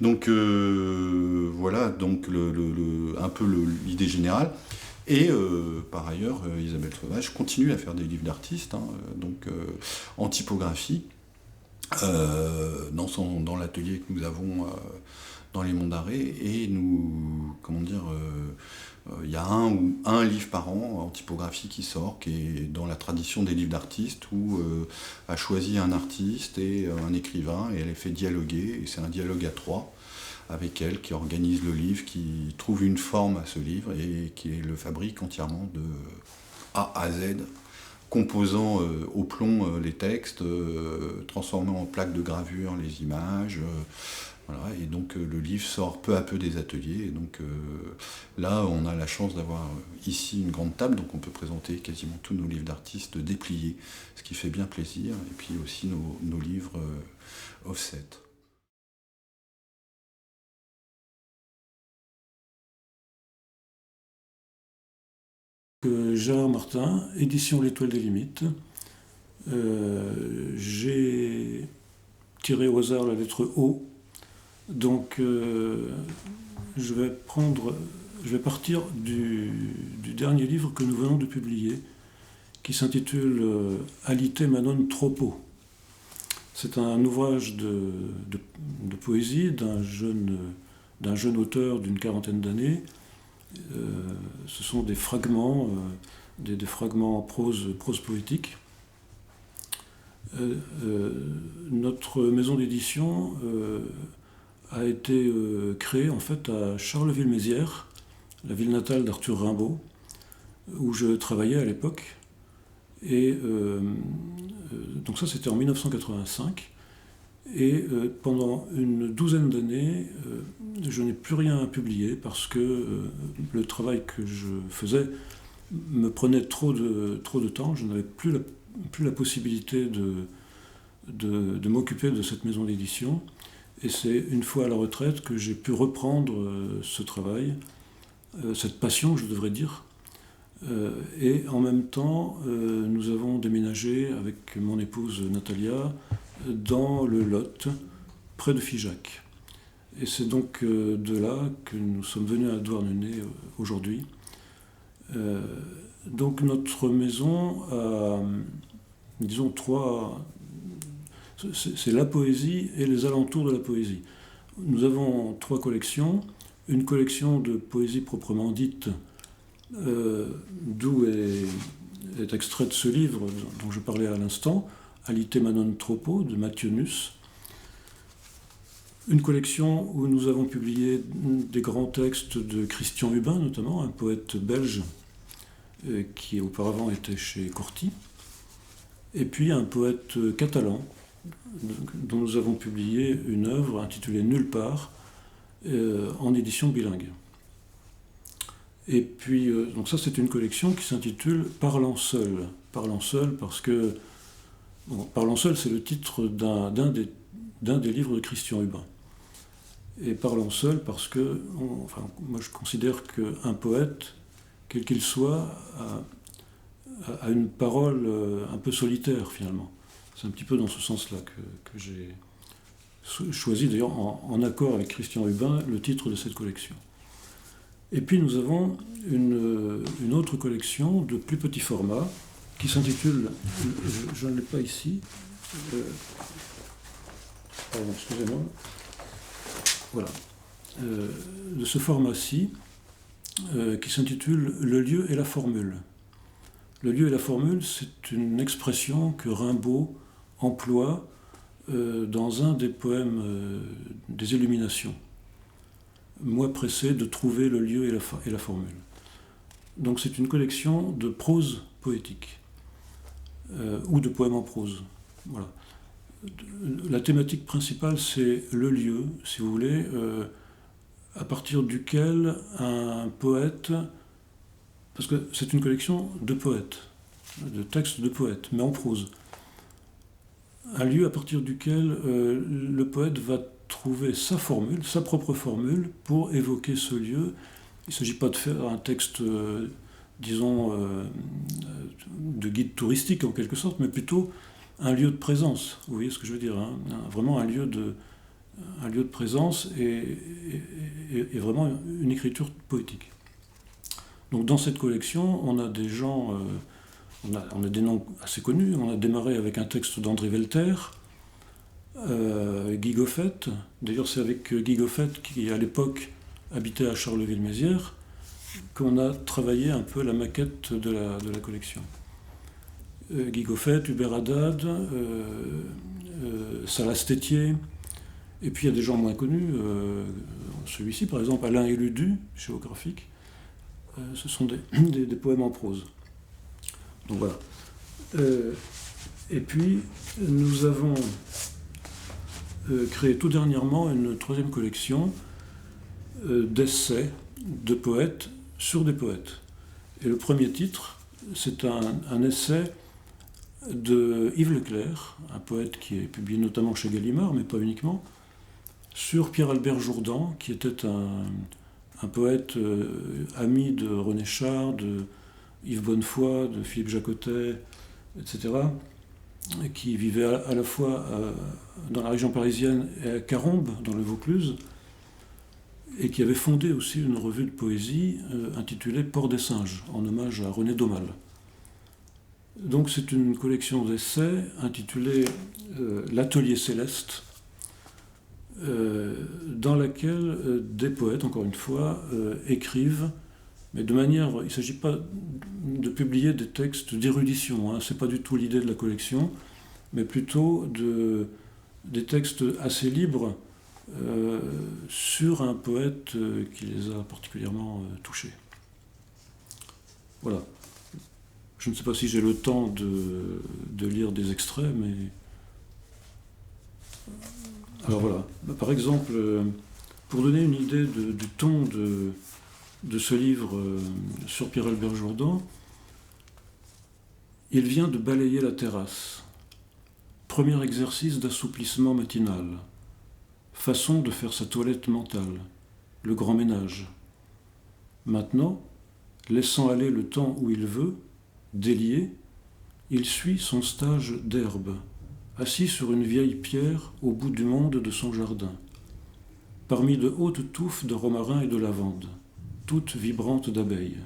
Donc voilà, donc un peu l'idée générale. Et par ailleurs, Isabelle Sauvage continue à faire des livres d'artistes, donc en typographie, dans l'atelier que nous avons dans les Monts d'Arrée, et nous, il y a un livre par an en typographie qui sort, qui est dans la tradition des livres d'artistes, où a choisi un artiste et un écrivain, et elle les fait dialoguer, et c'est un dialogue à 3 avec elle, qui organise le livre, qui trouve une forme à ce livre, et qui le fabrique entièrement de A à Z, composant au plomb les textes, transformant en plaques de gravure les images. Voilà, et donc le livre sort peu à peu des ateliers. Et donc là, on a la chance d'avoir ici une grande table, donc on peut présenter quasiment tous nos livres d'artistes dépliés, ce qui fait bien plaisir. Et puis aussi nos livres offset. Gérard Martin, édition L'Étoile des Limites. J'ai tiré au hasard la lettre O. Donc je vais partir du dernier livre que nous venons de publier, qui s'intitule Alite Manon Tropo. C'est un ouvrage de poésie d'un jeune auteur d'une quarantaine d'années. Ce sont des fragments, des fragments prose poétique. Notre maison d'édition a été créée en fait à Charleville-Mézières, la ville natale d'Arthur Rimbaud, où je travaillais à l'époque. Et donc ça, c'était en 1985. Et pendant une douzaine d'années, je n'ai plus rien publié parce que le travail que je faisais me prenait trop de temps. Je n'avais plus la possibilité de m'occuper de cette maison d'édition. Et c'est une fois à la retraite que j'ai pu reprendre ce travail, cette passion, je devrais dire. Et en même temps, nous avons déménagé avec mon épouse Natalia dans le Lot, près de Figeac. Et c'est donc de là que nous sommes venus à Douarnenez aujourd'hui. Donc notre maison a, disons, c'est la poésie et les alentours de la poésie. Nous avons 3 collections. Une collection de poésie proprement dite, d'où est extrait de ce livre dont je parlais à l'instant, Alite Manon Tropo, de Mathieu Nuss. Une collection où nous avons publié des grands textes de Christian Hubin, notamment, un poète belge qui auparavant était chez Corti. Et puis un poète catalan, dont nous avons publié une œuvre intitulée Nulle part, en édition bilingue. Et puis, donc ça c'est une collection qui s'intitule Parlant seul. Parlant seul parce que Parlant seul, c'est le titre d'un des livres de Christian Hubin. Et Parlant seul parce que, moi je considère qu'un poète, quel qu'il soit, a une parole un peu solitaire finalement. C'est un petit peu dans ce sens-là que j'ai choisi, d'ailleurs en accord avec Christian Hubin, le titre de cette collection. Et puis nous avons une autre collection de plus petit format, qui s'intitule, je ne l'ai pas ici, pardon, excusez-moi, voilà, de ce format-ci, qui s'intitule Le lieu et la formule. Le lieu et la formule, c'est une expression que Rimbaud emploie dans un des poèmes des Illuminations. Moi pressé de trouver le lieu et la formule. Donc c'est une collection de prose poétique. Ou de poèmes en prose. Voilà. La thématique principale, c'est le lieu, si vous voulez, à partir duquel un poète, parce que c'est une collection de poètes, de textes de poètes, mais en prose. Un lieu à partir duquel le poète va trouver sa formule, sa propre formule, pour évoquer ce lieu. Il ne s'agit pas de faire un texte disons, de guide touristique en quelque sorte, mais plutôt un lieu de présence. Vous voyez ce que je veux dire, hein, vraiment un lieu de présence et vraiment une écriture poétique. Donc dans cette collection, on a des gens, on a des noms assez connus. On a démarré avec un texte d'André Velter, Guy Goffet. D'ailleurs, c'est avec Guy Goffet qui, à l'époque, habitait à Charleville-Mézières, qu'on a travaillé un peu la maquette de la collection. Guy Goffet, Hubert Haddad, Salas Tétier, et puis il y a des gens moins connus, celui-ci par exemple, Alain Éludu, géographique, ce sont des poèmes en prose. Donc voilà. Et puis, nous avons créé tout dernièrement une troisième collection d'essais de poètes sur des poètes. Et le premier titre, c'est un essai de Yves Leclerc, un poète qui est publié notamment chez Gallimard, mais pas uniquement, sur Pierre-Albert Jourdan, qui était un poète ami de René Char, de Yves Bonnefoy, de Philippe Jacotet, etc., qui vivait à la fois dans la région parisienne et à Carombes, dans le Vaucluse, et qui avait fondé aussi une revue de poésie intitulée Port des Singes, en hommage à René Daumal. Donc c'est une collection d'essais intitulée L'Atelier Céleste, dans laquelle des poètes, encore une fois, écrivent, mais de manière... Il ne s'agit pas de publier des textes d'érudition, hein, ce n'est pas du tout l'idée de la collection, mais plutôt des textes assez libres sur un poète qui les a particulièrement touchés. Voilà. Je ne sais pas si j'ai le temps de lire des extraits, mais... Alors voilà. Par exemple, pour donner une idée du ton de ce livre sur Pierre-Albert Jourdan, il vient de balayer la terrasse. Premier exercice d'assouplissement matinal. Façon de faire sa toilette mentale. Le grand ménage. Maintenant, laissant aller le temps où il veut, délié, il suit son stage d'herbe, assis sur une vieille pierre au bout du monde de son jardin, parmi de hautes touffes de romarin et de lavande, toutes vibrantes d'abeilles.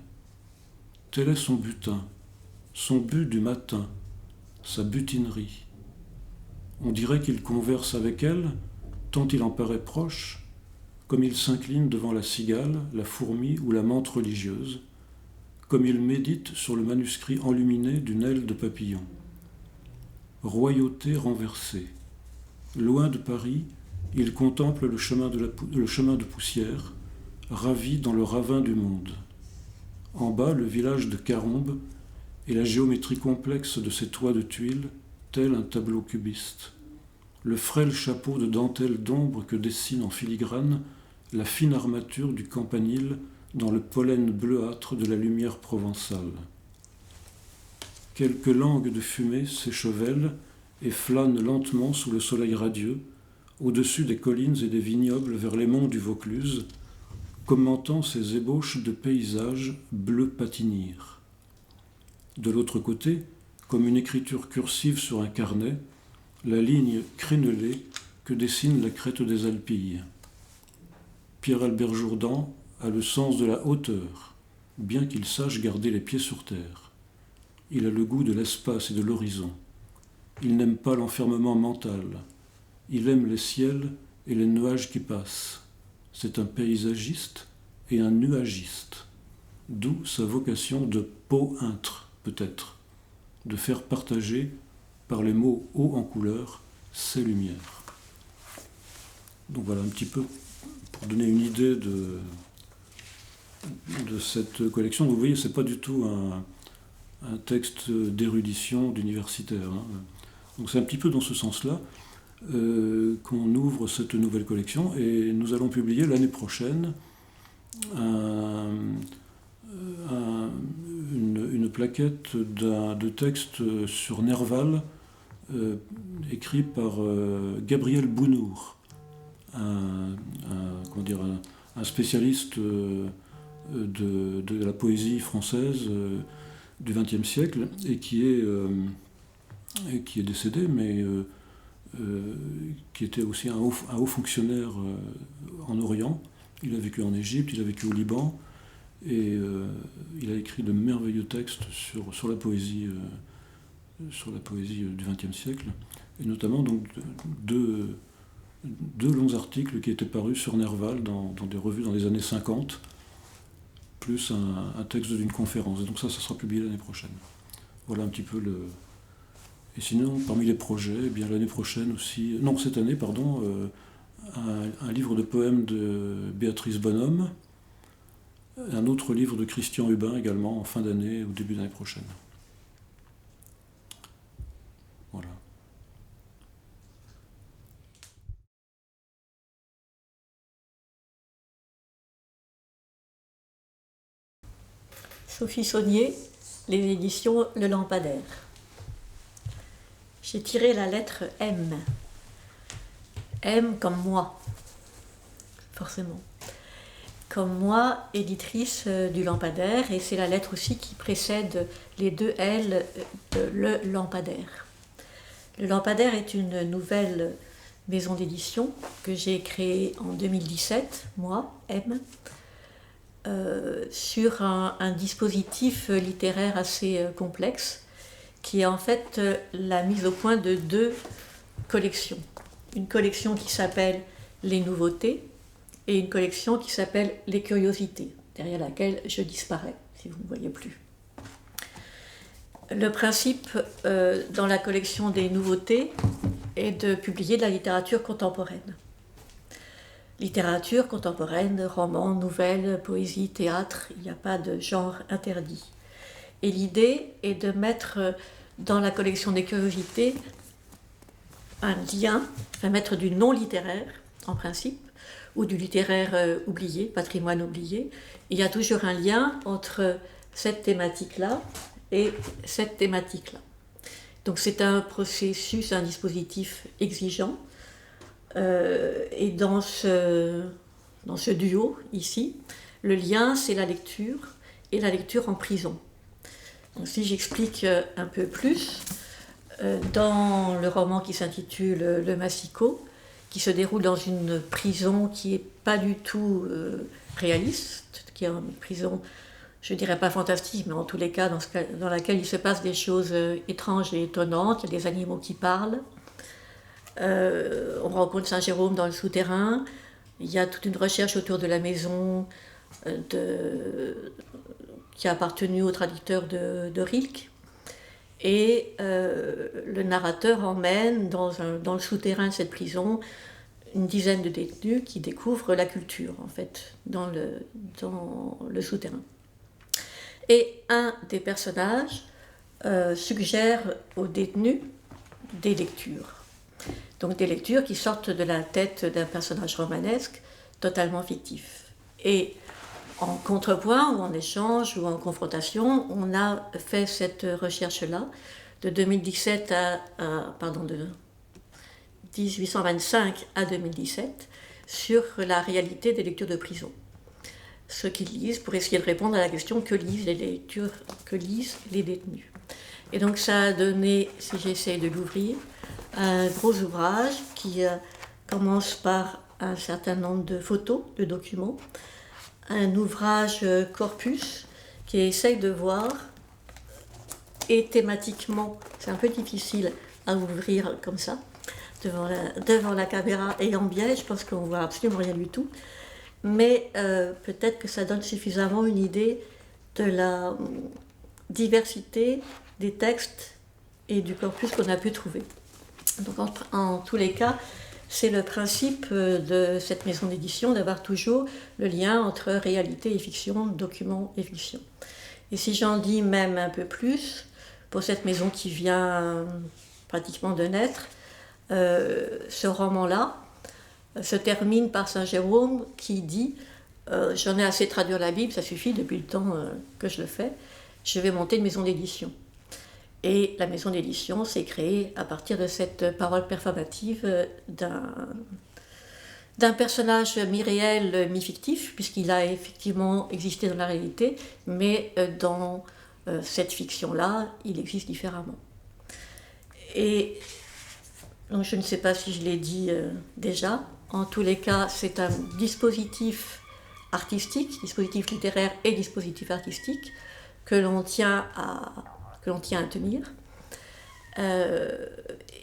Tel est son butin, son but du matin, sa butinerie. On dirait qu'il converse avec elle, tant il en paraît proche, comme il s'incline devant la cigale, la fourmi ou la menthe religieuse, comme il médite sur le manuscrit enluminé d'une aile de papillon. Royauté renversée. Loin de Paris, il contemple le chemin de poussière, ravi dans le ravin du monde. En bas, le village de Carombes et la géométrie complexe de ses toits de tuiles, tel un tableau cubiste. Le frêle chapeau de dentelle d'ombre que dessine en filigrane la fine armature du campanile dans le pollen bleuâtre de la lumière provençale. Quelques langues de fumée s'échevèlent et flânent lentement sous le soleil radieux, au-dessus des collines et des vignobles vers les monts du Vaucluse, commentant ces ébauches de paysages bleu patinir. De l'autre côté, comme une écriture cursive sur un carnet, la ligne crénelée que dessine la crête des Alpilles. Pierre-Albert Jourdan a le sens de la hauteur, bien qu'il sache garder les pieds sur terre. Il a le goût de l'espace et de l'horizon. Il n'aime pas l'enfermement mental. Il aime les ciels et les nuages qui passent. C'est un paysagiste et un nuagiste. D'où sa vocation de pointre, peut-être, de faire partager, par les mots hauts en couleur, ses lumières. Donc voilà un petit peu pour donner une idée de cette collection. Vous voyez, c'est pas du tout un texte d'érudition d'universitaire. Hein. Donc c'est un petit peu dans ce sens-là qu'on ouvre cette nouvelle collection et nous allons publier l'année prochaine une plaquette de textes sur Nerval écrit par Gabriel Bounour, un spécialiste de la poésie française du XXe siècle et qui est décédé, mais qui était aussi un haut fonctionnaire en Orient. Il a vécu en Égypte, il a vécu au Liban, et il a écrit de merveilleux textes sur la poésie du XXe siècle, et notamment donc deux longs articles qui étaient parus sur Nerval dans des revues dans les années 50, plus un texte d'une conférence. Et donc ça sera publié l'année prochaine. Voilà un petit peu le... Et sinon, parmi les projets, eh bien l'année prochaine aussi... Non, cette année, pardon, un livre de poèmes de Béatrice Bonhomme, un autre livre de Christian Hubin également, en fin d'année ou début d'année prochaine. Sophie Saunier, les éditions Le Lampadaire. J'ai tiré la lettre M. M comme moi, forcément. Comme moi, éditrice du Lampadaire, et c'est la lettre aussi qui précède les deux L de Le Lampadaire. Le Lampadaire est une nouvelle maison d'édition que j'ai créée en 2017, moi, M, sur un dispositif littéraire assez complexe, qui est en fait la mise au point de deux collections. Une collection qui s'appelle Les Nouveautés et une collection qui s'appelle Les Curiosités, derrière laquelle je disparais, si vous ne me voyez plus. Le principe dans la collection des Nouveautés est de publier de la littérature contemporaine. Littérature contemporaine, romans, nouvelles, poésie, théâtre, il n'y a pas de genre interdit. Et l'idée est de mettre dans la collection des Curiosités un lien, enfin mettre du non littéraire en principe, ou du littéraire oublié, patrimoine oublié. Il y a toujours un lien entre cette thématique-là et cette thématique-là. Donc c'est un processus, un dispositif exigeant. Et dans ce duo, ici, le lien, c'est la lecture, et la lecture en prison. Donc si j'explique un peu plus, dans le roman qui s'intitule Le Massicot, qui se déroule dans une prison qui n'est pas du tout réaliste, qui est une prison, je ne dirais pas fantastique, mais en tous les cas dans laquelle il se passe des choses étranges et étonnantes, il y a des animaux qui parlent, on rencontre Saint-Jérôme dans le souterrain, il y a toute une recherche autour de la maison qui a appartenu au traducteur de Rilke, et le narrateur emmène dans le souterrain de cette prison une dizaine de détenus qui découvrent la culture, en fait, dans le souterrain. Et un des personnages suggère aux détenus des lectures. Donc des lectures qui sortent de la tête d'un personnage romanesque totalement fictif. Et en contrepoint, ou en échange, ou en confrontation, on a fait cette recherche-là, de 2017 de 1825 à 2017, sur la réalité des lectures de prison. Ce qu'ils lisent, pour essayer de répondre à la question que lisent les détenus. Et donc ça a donné, si j'essaie de l'ouvrir, un gros ouvrage qui commence par un certain nombre de photos, de documents, un ouvrage corpus qui essaye de voir, et thématiquement, c'est un peu difficile à ouvrir comme ça, devant la caméra et en biais, je pense qu'on voit absolument rien du tout, mais peut-être que ça donne suffisamment une idée de la diversité des textes et du corpus qu'on a pu trouver. Donc en tous les cas, c'est le principe de cette maison d'édition d'avoir toujours le lien entre réalité et fiction, document et fiction. Et si j'en dis même un peu plus, pour cette maison qui vient pratiquement de naître, ce roman-là se termine par Saint-Jérôme qui dit « J'en ai assez traduire la Bible, ça suffit depuis le temps que je le fais, je vais monter une maison d'édition ». Et la maison d'édition s'est créée à partir de cette parole performative d'un personnage mi-réel, mi-fictif, puisqu'il a effectivement existé dans la réalité, mais dans cette fiction-là, il existe différemment. Et donc je ne sais pas si je l'ai dit déjà, en tous les cas, c'est un dispositif artistique, dispositif littéraire et dispositif artistique, que l'on tient à tenir,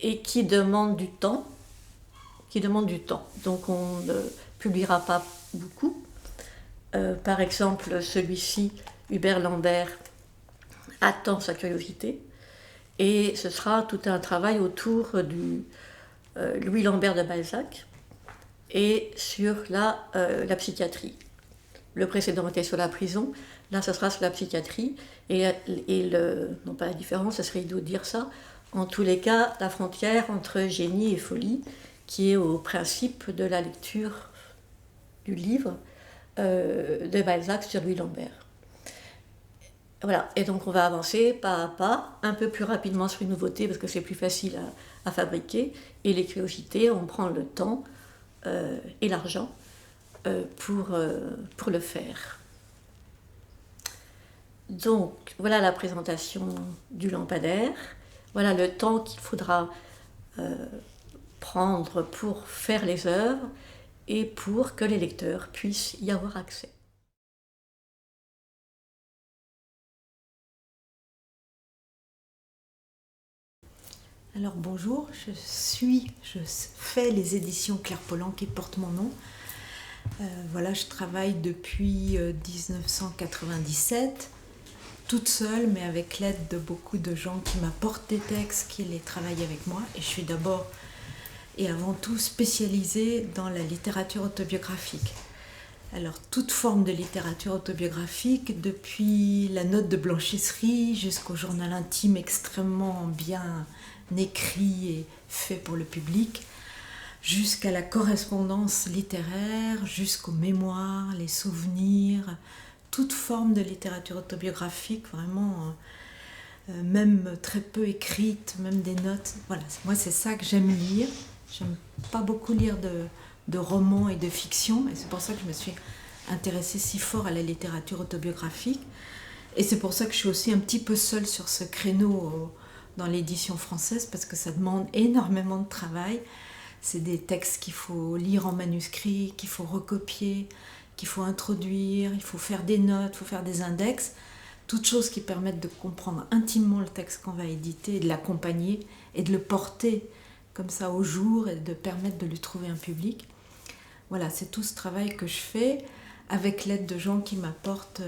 et qui demande du temps. Donc on ne publiera pas beaucoup. Par exemple, celui-ci, Hubert Lambert, attend sa curiosité, et ce sera tout un travail autour du Louis Lambert de Balzac et sur la psychiatrie. Le précédent était sur la prison, là ce sera sur la psychiatrie, et non pas la différence, ça serait idiot de dire ça, en tous les cas, la frontière entre génie et folie, qui est au principe de la lecture du livre de Balzac sur Louis Lambert. Voilà, et donc on va avancer pas à pas, un peu plus rapidement sur une nouveauté parce que c'est plus facile à fabriquer. Et les curiosités, on prend le temps et l'argent pour le faire. Donc voilà la présentation du lampadaire. Voilà le temps qu'il faudra prendre pour faire les œuvres et pour que les lecteurs puissent y avoir accès. Alors bonjour, je fais les éditions Claire Pollan qui portent mon nom. Voilà, je travaille depuis 1997, toute seule, mais avec l'aide de beaucoup de gens qui m'apportent des textes, qui les travaillent avec moi. Et je suis d'abord et avant tout spécialisée dans la littérature autobiographique. Alors, toute forme de littérature autobiographique, depuis la note de blanchisserie jusqu'au journal intime extrêmement bien écrit et fait pour le public, jusqu'à la correspondance littéraire, jusqu'aux mémoires, les souvenirs, toute forme de littérature autobiographique, vraiment, même très peu écrite, même des notes. Voilà, moi c'est ça que j'aime lire. J'aime pas beaucoup lire de romans et de fiction, et c'est pour ça que je me suis intéressée si fort à la littérature autobiographique. Et c'est pour ça que je suis aussi un petit peu seule sur ce créneau dans l'édition française, parce que ça demande énormément de travail. C'est des textes qu'il faut lire en manuscrit, qu'il faut recopier, qu'il faut introduire, il faut faire des notes, il faut faire des index, toutes choses qui permettent de comprendre intimement le texte qu'on va éditer, et de l'accompagner et de le porter comme ça au jour et de permettre de lui trouver un public. Voilà, c'est tout ce travail que je fais avec l'aide de gens qui m'apportent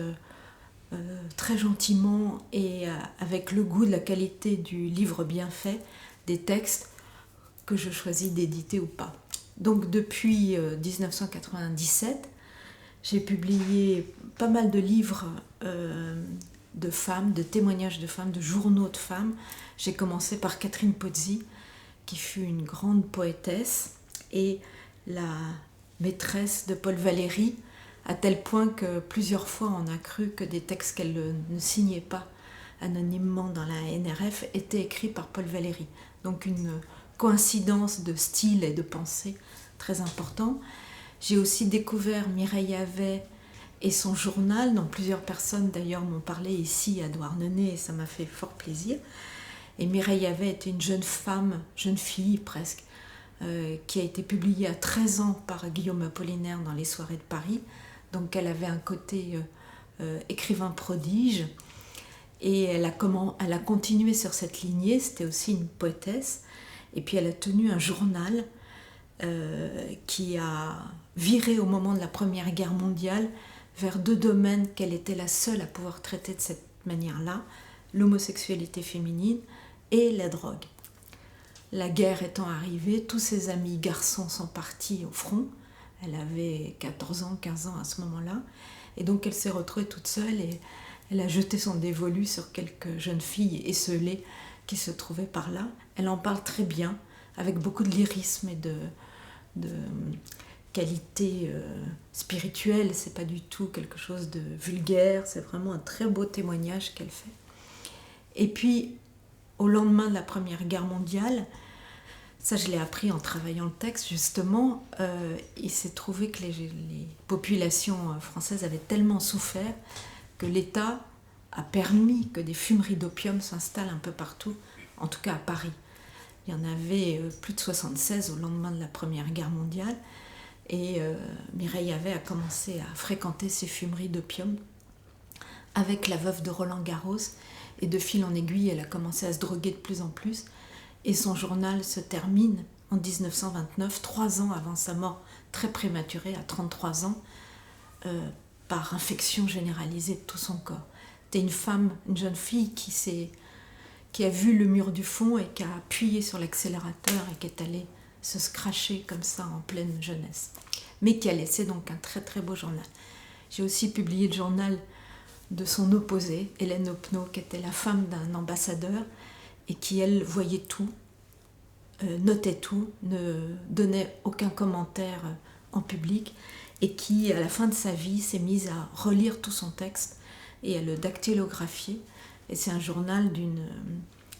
très gentiment et avec le goût de la qualité du livre bien fait, des textes que je choisis d'éditer ou pas. Donc depuis 1997, j'ai publié pas mal de livres de femmes, de témoignages de femmes, de journaux de femmes. J'ai commencé par Catherine Pozzi, qui fut une grande poétesse et la maîtresse de Paul Valéry, à tel point que plusieurs fois on a cru que des textes qu'elle ne signait pas anonymement dans la NRF étaient écrits par Paul Valéry. Donc une coïncidence de style et de pensée très important. J'ai aussi découvert Mireille Havet et son journal, dont plusieurs personnes d'ailleurs m'ont parlé ici à Douarnenez, et ça m'a fait fort plaisir. Et Mireille Havet était une jeune femme, jeune fille presque, qui a été publiée à 13 ans par Guillaume Apollinaire dans les soirées de Paris. Donc elle avait un côté écrivain prodige. Et elle a continué sur cette lignée, c'était aussi une poétesse. Et puis elle a tenu un journal qui a viré au moment de la Première Guerre mondiale vers deux domaines qu'elle était la seule à pouvoir traiter de cette manière-là, l'homosexualité féminine et la drogue. La guerre étant arrivée, tous ses amis garçons sont partis au front. Elle avait 14 ans, 15 ans à ce moment-là. Et donc elle s'est retrouvée toute seule et elle a jeté son dévolu sur quelques jeunes filles esseulées qui se trouvaient par là. Elle en parle très bien, avec beaucoup de lyrisme et de qualité spirituelle. C'est pas du tout quelque chose de vulgaire, c'est vraiment un très beau témoignage qu'elle fait. Et puis, au lendemain de la Première Guerre mondiale, ça je l'ai appris en travaillant le texte justement, il s'est trouvé que les populations françaises avaient tellement souffert que l'État a permis que des fumeries d'opium s'installent un peu partout, en tout cas à Paris. Il y en avait plus de 76 au lendemain de la Première Guerre mondiale, et Mireille Havet a commencé à fréquenter ces fumeries d'opium avec la veuve de Roland Garros, et de fil en aiguille, elle a commencé à se droguer de plus en plus, et son journal se termine en 1929, 3 ans avant sa mort très prématurée, à 33 ans, par infection généralisée de tout son corps. C'était une femme, une jeune fille qui a vu le mur du fond et qui a appuyé sur l'accélérateur et qui est allée se scratcher comme ça en pleine jeunesse. Mais qui a laissé donc un très très beau journal. J'ai aussi publié le journal de son opposée, Hélène Opnaud, qui était la femme d'un ambassadeur et qui, elle, voyait tout, notait tout, ne donnait aucun commentaire en public et qui, à la fin de sa vie, s'est mise à relire tout son texte et à le dactylographier. Et c'est un journal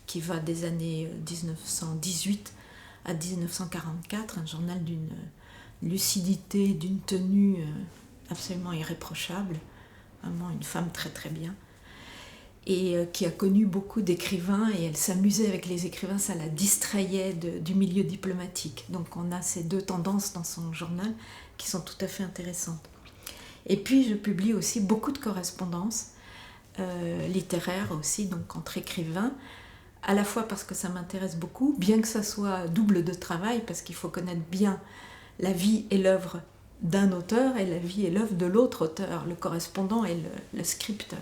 qui va des années 1918 à 1944, un journal d'une lucidité, d'une tenue absolument irréprochable, vraiment une femme très très bien, et qui a connu beaucoup d'écrivains, et elle s'amusait avec les écrivains, ça la distrayait du milieu diplomatique. Donc on a ces deux tendances dans son journal qui sont tout à fait intéressantes. Et puis je publie aussi beaucoup de correspondances littéraires aussi, donc entre écrivains, à la fois parce que ça m'intéresse beaucoup, bien que ça soit double de travail, parce qu'il faut connaître bien la vie et l'œuvre d'un auteur et la vie et l'œuvre de l'autre auteur, le correspondant et le scripteur.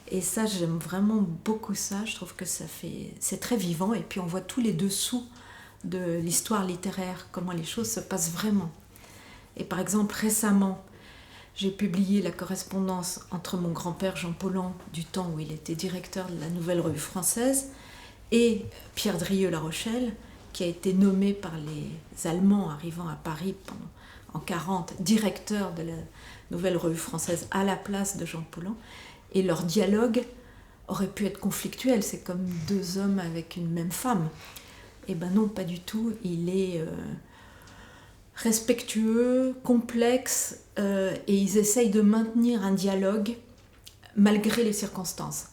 Et ça, j'aime vraiment beaucoup ça, je trouve que c'est très vivant, et puis on voit tous les dessous de l'histoire littéraire, comment les choses se passent vraiment. Et par exemple, récemment, j'ai publié la correspondance entre mon grand-père Jean Paulhan, du temps où il était directeur de la Nouvelle Revue Française, et Pierre Drieux-La Rochelle, qui a été nommé par les Allemands arrivant à Paris en 1940, directeur de la Nouvelle Revue Française à la place de Jean Paulhan. Et leur dialogue aurait pu être conflictuel, c'est comme deux hommes avec une même femme. Eh ben non, pas du tout, il est respectueux, complexe, et ils essayent de maintenir un dialogue malgré les circonstances.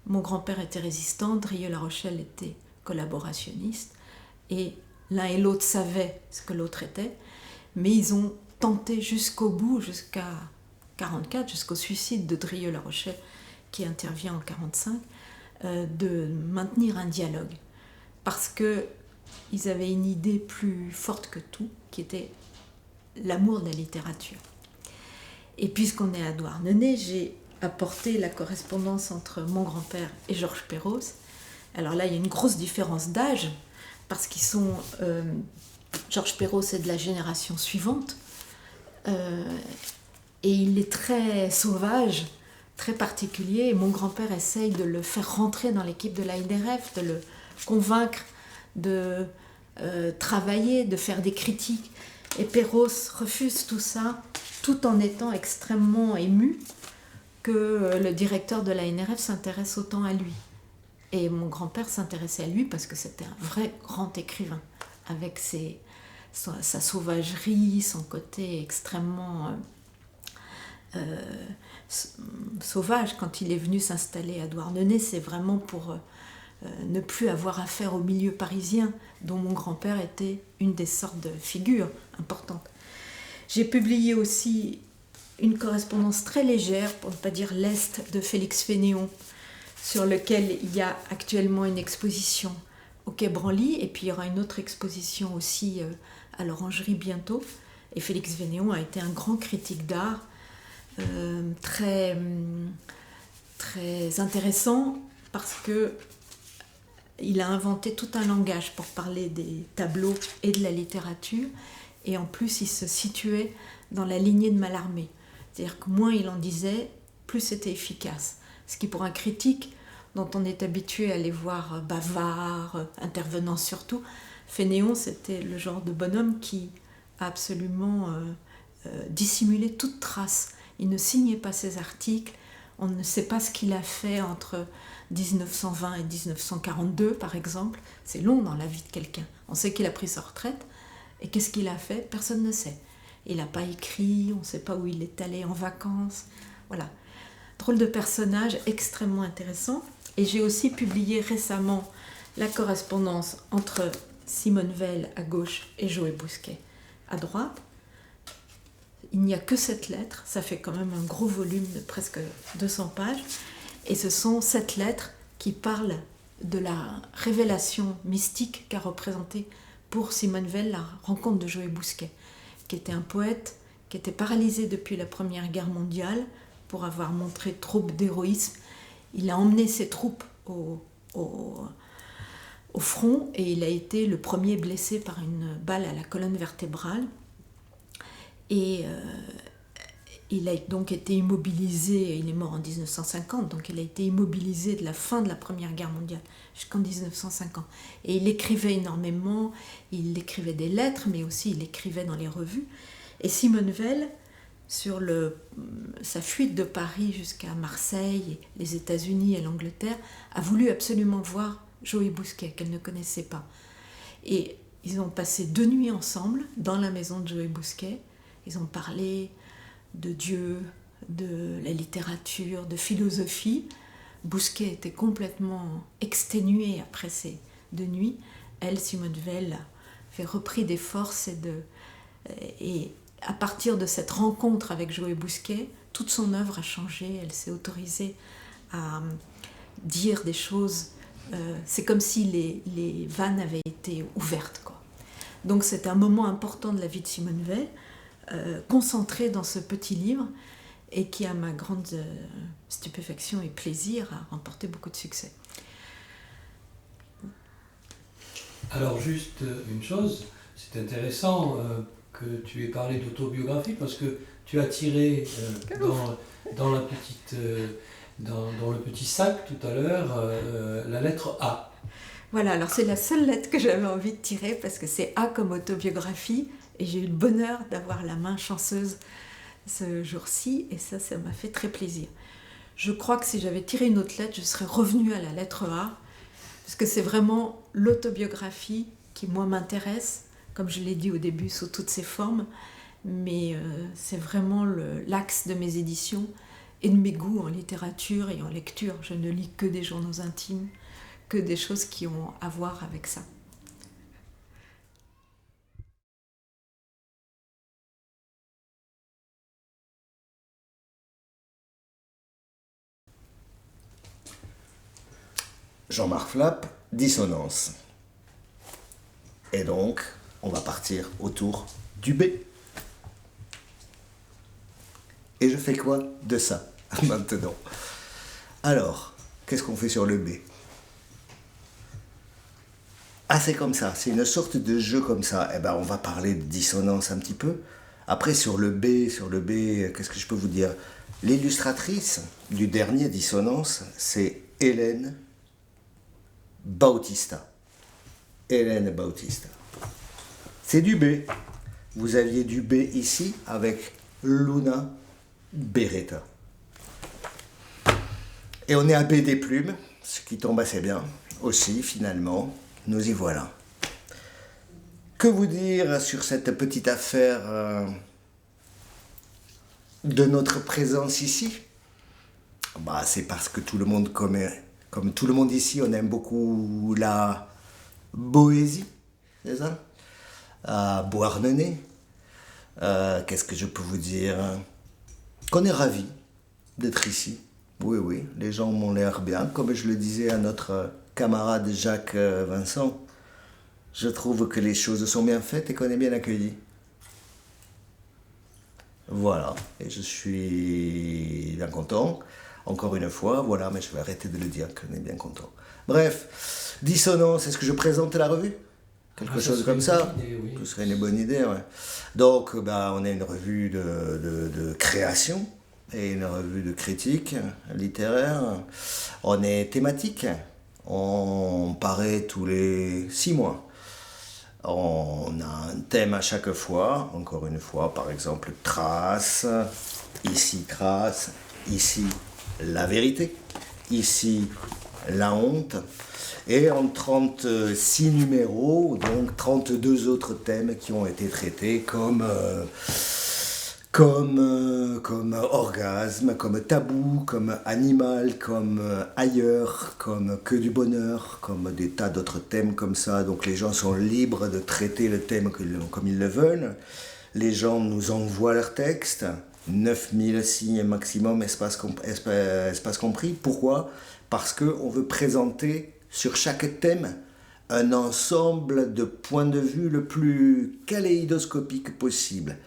Mon grand-père était résistant, Drieux-La Rochelle était collaborationniste, et l'un et l'autre savaient ce que l'autre était, mais ils ont tenté jusqu'au bout, jusqu'à 1944, jusqu'au suicide de Drieux-La Rochelle, qui intervient en 1945, de maintenir un dialogue. Parce qu'ils avaient une idée plus forte que tout, qui était l'amour de la littérature. Et puisqu'on est à Douarnenez, j'ai apporté la correspondance entre mon grand-père et Georges Perros. Alors là, il y a une grosse différence d'âge, parce qu'ils sont... Georges Perros est de la génération suivante, et il est très sauvage, très particulier, et mon grand-père essaye de le faire rentrer dans l'équipe de la NRF, de le convaincre de travailler, de faire des critiques. Et Perros refuse tout ça, tout en étant extrêmement ému que le directeur de la NRF s'intéresse autant à lui. Et mon grand-père s'intéressait à lui parce que c'était un vrai grand écrivain, avec sa sauvagerie, son côté extrêmement sauvage. Quand il est venu s'installer à Douarnenez, c'est vraiment pour ne plus avoir affaire au milieu parisien, dont mon grand-père était une des sortes de figures importantes. J'ai publié aussi une correspondance très légère, pour ne pas dire leste, de Félix Fénéon, sur lequel il y a actuellement une exposition au Quai Branly, et puis il y aura une autre exposition aussi à l'Orangerie bientôt. Et Félix Fénéon a été un grand critique d'art, très intéressant, parce que il a inventé tout un langage pour parler des tableaux et de la littérature, et en plus il se situait dans la lignée de Mallarmé. C'est-à-dire que moins il en disait, plus c'était efficace. Ce qui pour un critique, dont on est habitué à les voir bavards, intervenants surtout, Fénéon c'était le genre de bonhomme qui a absolument dissimulé toute trace. Il ne signait pas ses articles, on ne sait pas ce qu'il a fait entre 1920 et 1942 par exemple. C'est long dans la vie de quelqu'un. On sait qu'il a pris sa retraite, et qu'est-ce qu'il a fait? Personne ne sait. Il n'a pas écrit, on ne sait pas où il est allé en vacances. Voilà. Drôle de personnage, extrêmement intéressant. Et j'ai aussi publié récemment la correspondance entre Simone Veil à gauche et Joé Bousquet à droite. Il n'y a que 7 lettres, ça fait quand même un gros volume de presque 200 pages. Et ce sont 7 lettres qui parlent de la révélation mystique qu'a représentée pour Simone Veil la rencontre de Joé Bousquet, qui était un poète qui était paralysé depuis la Première Guerre mondiale pour avoir montré trop d'héroïsme. Il a emmené ses troupes au front, et il a été le premier blessé par une balle à la colonne vertébrale. Et il a donc été immobilisé, il est mort en 1950, donc il a été immobilisé de la fin de la Première Guerre mondiale jusqu'en 1950. Et il écrivait énormément, il écrivait des lettres, mais aussi il écrivait dans les revues. Et Simone Veil sur sa fuite de Paris jusqu'à Marseille, les États-Unis et l'Angleterre, a voulu absolument voir Joël Bousquet, qu'elle ne connaissait pas. Et ils ont passé 2 nuits ensemble dans la maison de Joël Bousquet. Ils ont parlé de Dieu, de la littérature, de philosophie. Bousquet était complètement exténué après ces 2 nuits. Elle, Simone Weil, avait repris des forces et à partir de cette rencontre avec Joël Bousquet, toute son œuvre a changé. Elle s'est autorisée à dire des choses. C'est comme si les vannes avaient été ouvertes, quoi. Donc c'est un moment important de la vie de Simone Weil, concentré dans ce petit livre, et qui, à ma grande stupéfaction et plaisir, a remporté beaucoup de succès. Alors juste une chose, c'est intéressant que tu aies parlé d'autobiographie parce que tu as tiré dans le petit sac tout à l'heure la lettre A. Voilà, alors c'est la seule lettre que j'avais envie de tirer parce que c'est A comme autobiographie et j'ai eu le bonheur d'avoir la main chanceuse ce jour-ci et ça m'a fait très plaisir. Je crois que si j'avais tiré une autre lettre, je serais revenue à la lettre A parce que c'est vraiment l'autobiographie qui, moi, m'intéresse, comme je l'ai dit au début, sous toutes ses formes, mais c'est vraiment l'axe de mes éditions et de mes goûts en littérature et en lecture. Je ne lis que des journaux intimes, que des choses qui ont à voir avec ça. Jean-Marc Flapp, dissonance. Et donc, on va partir autour du B. Et je fais quoi de ça, maintenant? Alors, qu'est-ce qu'on fait sur le B? Ah, c'est comme ça, c'est une sorte de jeu comme ça. Eh ben, on va parler de dissonance un petit peu. Après, sur le B, qu'est-ce que je peux vous dire? L'illustratrice du dernier Dissonance, c'est Hélène Bautista. Hélène Bautista. C'est du B. Vous aviez du B ici avec Luna Beretta. Et on est à B des plumes, ce qui tombe assez bien aussi finalement. Nous y voilà. Que vous dire sur cette petite affaire de notre présence ici? Bah, c'est parce que tout le monde, comme tout le monde ici, on aime beaucoup la poésie, c'est ça? À Beauharnais. Qu'est-ce que je peux vous dire? Qu'on est ravis d'être ici. Oui, oui, les gens m'ont l'air bien. Comme je le disais à notre camarade Jacques Vincent, je trouve que les choses sont bien faites et qu'on est bien accueillis. Voilà, et je suis bien content. Encore une fois, voilà, mais je vais arrêter de le dire qu'on est bien content. Bref, Dissonance, est-ce que je présente la revue? Quelque chose comme ça? Oui. Ce serait une bonne idée, ouais. Donc, on est une revue de création et une revue de critique littéraire. On est thématique. On paraît tous les 6 mois. On a un thème à chaque fois, encore une fois, par exemple, trace, ici trace, ici la vérité, ici la honte, et en 36 numéros, donc 32 autres thèmes qui ont été traités comme orgasme, comme tabou, comme animal, comme ailleurs, comme que du bonheur, comme des tas d'autres thèmes comme ça. Donc les gens sont libres de traiter le thème comme ils le veulent. Les gens nous envoient leurs textes, 9000 signes maximum, espace compris. Pourquoi? Parce qu'on veut présenter sur chaque thème un ensemble de points de vue le plus kaléidoscopique possible.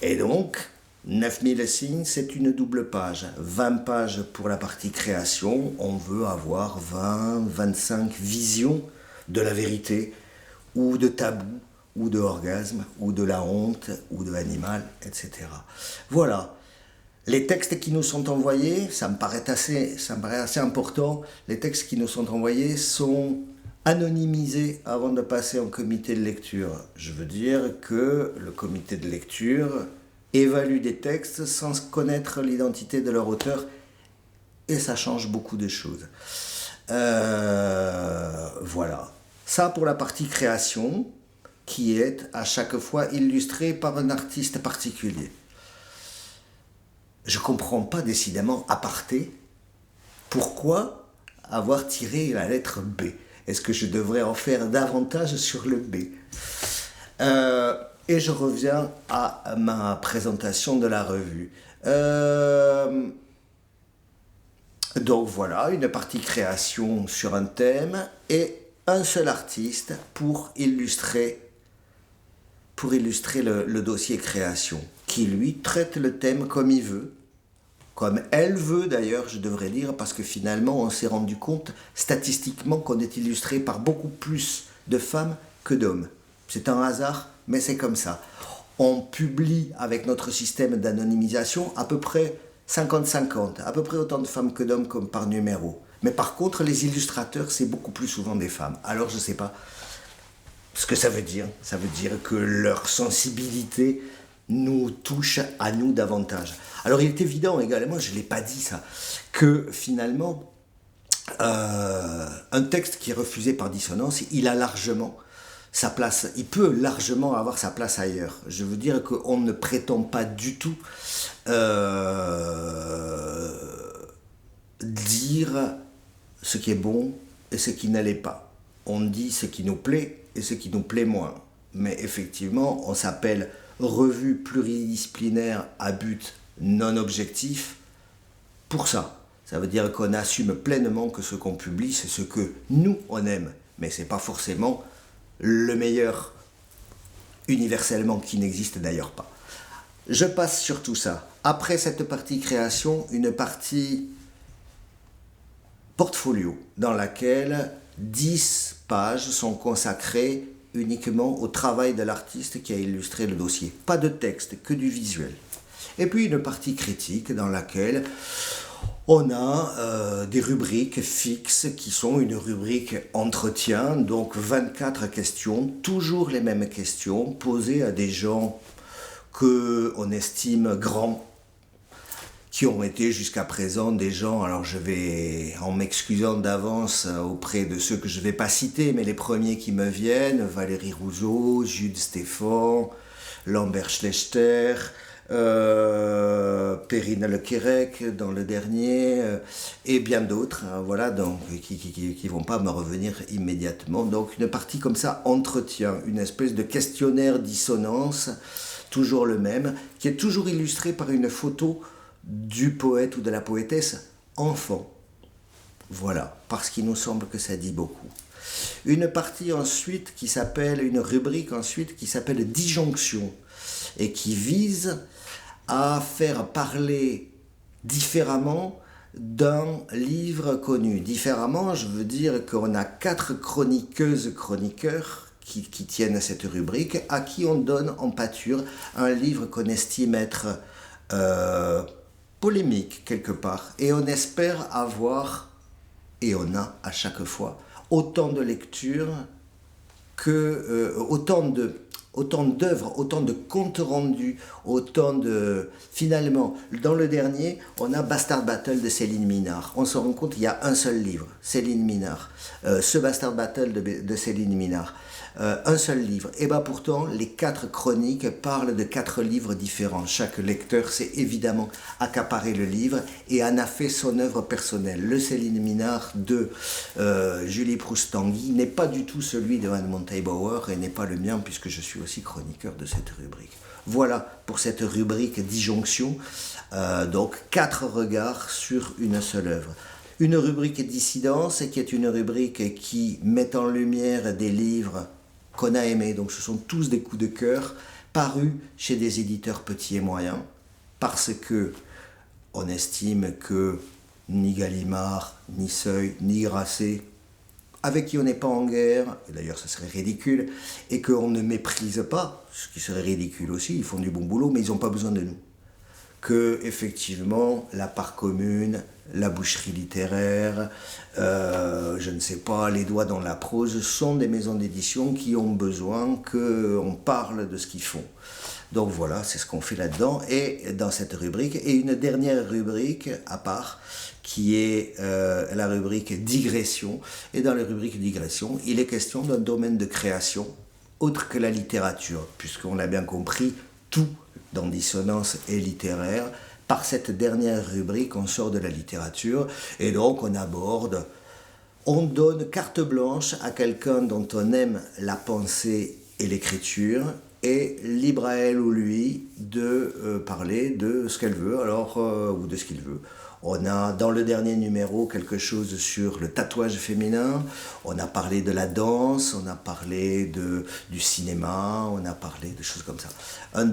Et donc, 9000 signes, c'est une double page. 20 pages pour la partie création. On veut avoir 20-25 visions de la vérité, ou de tabou, ou de orgasme, ou de la honte, ou de l'animal, etc. Voilà. Les textes qui nous sont envoyés, ça me paraît assez important, les textes qui nous sont envoyés sont anonymisés avant de passer en comité de lecture. Je veux dire que le comité de lecture évaluent des textes sans connaître l'identité de leur auteur, et ça change beaucoup de choses. Voilà. Ça pour la partie création, qui est à chaque fois illustrée par un artiste particulier. Je ne comprends pas décidément, à aparté, pourquoi avoir tiré la lettre B. Est-ce que je devrais en faire davantage sur le B? Et je reviens à ma présentation de la revue. Donc voilà, une partie création sur un thème et un seul artiste pour illustrer le dossier création, qui lui traite le thème comme il veut, comme elle veut d'ailleurs, je devrais dire, parce que finalement on s'est rendu compte statistiquement qu'on est illustré par beaucoup plus de femmes que d'hommes. C'est un hasard, mais c'est comme ça. On publie avec notre système d'anonymisation à peu près 50-50, à peu près autant de femmes que d'hommes comme par numéro. Mais par contre, les illustrateurs, c'est beaucoup plus souvent des femmes. Alors je ne sais pas ce que ça veut dire. Ça veut dire que leur sensibilité nous touche à nous davantage. Alors il est évident également, je ne l'ai pas dit ça, que finalement, un texte qui est refusé par dissonance, il a largement sa place, il peut largement avoir sa place ailleurs. Je veux dire qu'on ne prétend pas du tout dire ce qui est bon et ce qui ne l'est pas. On dit ce qui nous plaît et ce qui nous plaît moins. Mais effectivement, on s'appelle revue pluridisciplinaire à but non objectif pour ça. Ça veut dire qu'on assume pleinement que ce qu'on publie, c'est ce que nous, on aime. Mais ce n'est pas forcément le meilleur universellement, qui n'existe d'ailleurs pas. Je passe sur tout ça. Après cette partie création, une partie portfolio, dans laquelle 10 pages sont consacrées uniquement au travail de l'artiste qui a illustré le dossier. Pas de texte, que du visuel. Et puis une partie critique dans laquelle on a des rubriques fixes qui sont une rubrique entretien, donc 24 questions, toujours les mêmes questions, posées à des gens qu'on estime grands, qui ont été jusqu'à présent des gens, alors je vais, en m'excusant d'avance auprès de ceux que je ne vais pas citer, mais les premiers qui me viennent, Valérie Rousseau, Jude Stéphan, Lambert Schlechter, Perrine Lequerec dans le dernier, et bien d'autres, hein, voilà, donc, qui vont pas me revenir immédiatement. Donc une partie comme ça, entretien, une espèce de questionnaire dissonance, toujours le même, qui est toujours illustré par une photo du poète ou de la poétesse enfant. Voilà, parce qu'il nous semble que ça dit beaucoup. Une partie ensuite qui s'appelle, une rubrique ensuite qui s'appelle disjonction, et qui vise à faire parler différemment d'un livre connu. Différemment, je veux dire qu'on a 4 chroniqueuses, chroniqueurs qui tiennent à cette rubrique, à qui on donne en pâture un livre qu'on estime être polémique quelque part. Et on espère avoir, et on a à chaque fois, autant de lectures que autant d'œuvres, autant de comptes rendus, autant de... Finalement, dans le dernier, on a Bastard Battle de Céline Minard. On se rend compte qu'il y a un seul livre, Céline Minard. Ce Bastard Battle de Céline Minard. Un seul livre. Et bien pourtant, les 4 chroniques parlent de 4 livres différents. Chaque lecteur s'est évidemment accaparé le livre et en a fait son œuvre personnelle. Le Céline Minard de Julie Proust-Tanguy n'est pas du tout celui de Anne Montaibauer et n'est pas le mien puisque je suis aussi chroniqueur de cette rubrique. Voilà pour cette rubrique disjonction. Donc 4 regards sur une seule œuvre. Une rubrique dissidence qui est une rubrique qui met en lumière des livres qu'on a aimés, donc ce sont tous des coups de cœur parus chez des éditeurs petits et moyens, parce que on estime que ni Gallimard, ni Seuil, ni Grasset, avec qui on n'est pas en guerre, et d'ailleurs ça serait ridicule, et qu'on ne méprise pas, ce qui serait ridicule aussi, ils font du bon boulot, mais ils n'ont pas besoin de nous. que effectivement la part commune, la boucherie littéraire, je ne sais pas, les doigts dans la prose sont des maisons d'édition qui ont besoin qu'on parle de ce qu'ils font. Donc voilà, c'est ce qu'on fait là-dedans et dans cette rubrique. Et une dernière rubrique à part qui est la rubrique digression. Et dans la rubrique digression, il est question d'un domaine de création autre que la littérature, puisqu'on l'a bien compris, tout dans Dissonance est littéraire. Par cette dernière rubrique, on sort de la littérature et donc on donne carte blanche à quelqu'un dont on aime la pensée et l'écriture, et libre à elle ou lui de parler de ce qu'elle veut, ou de ce qu'il veut. On a dans le dernier numéro quelque chose sur le tatouage féminin, on a parlé de la danse, on a parlé du cinéma, on a parlé de choses comme ça. Une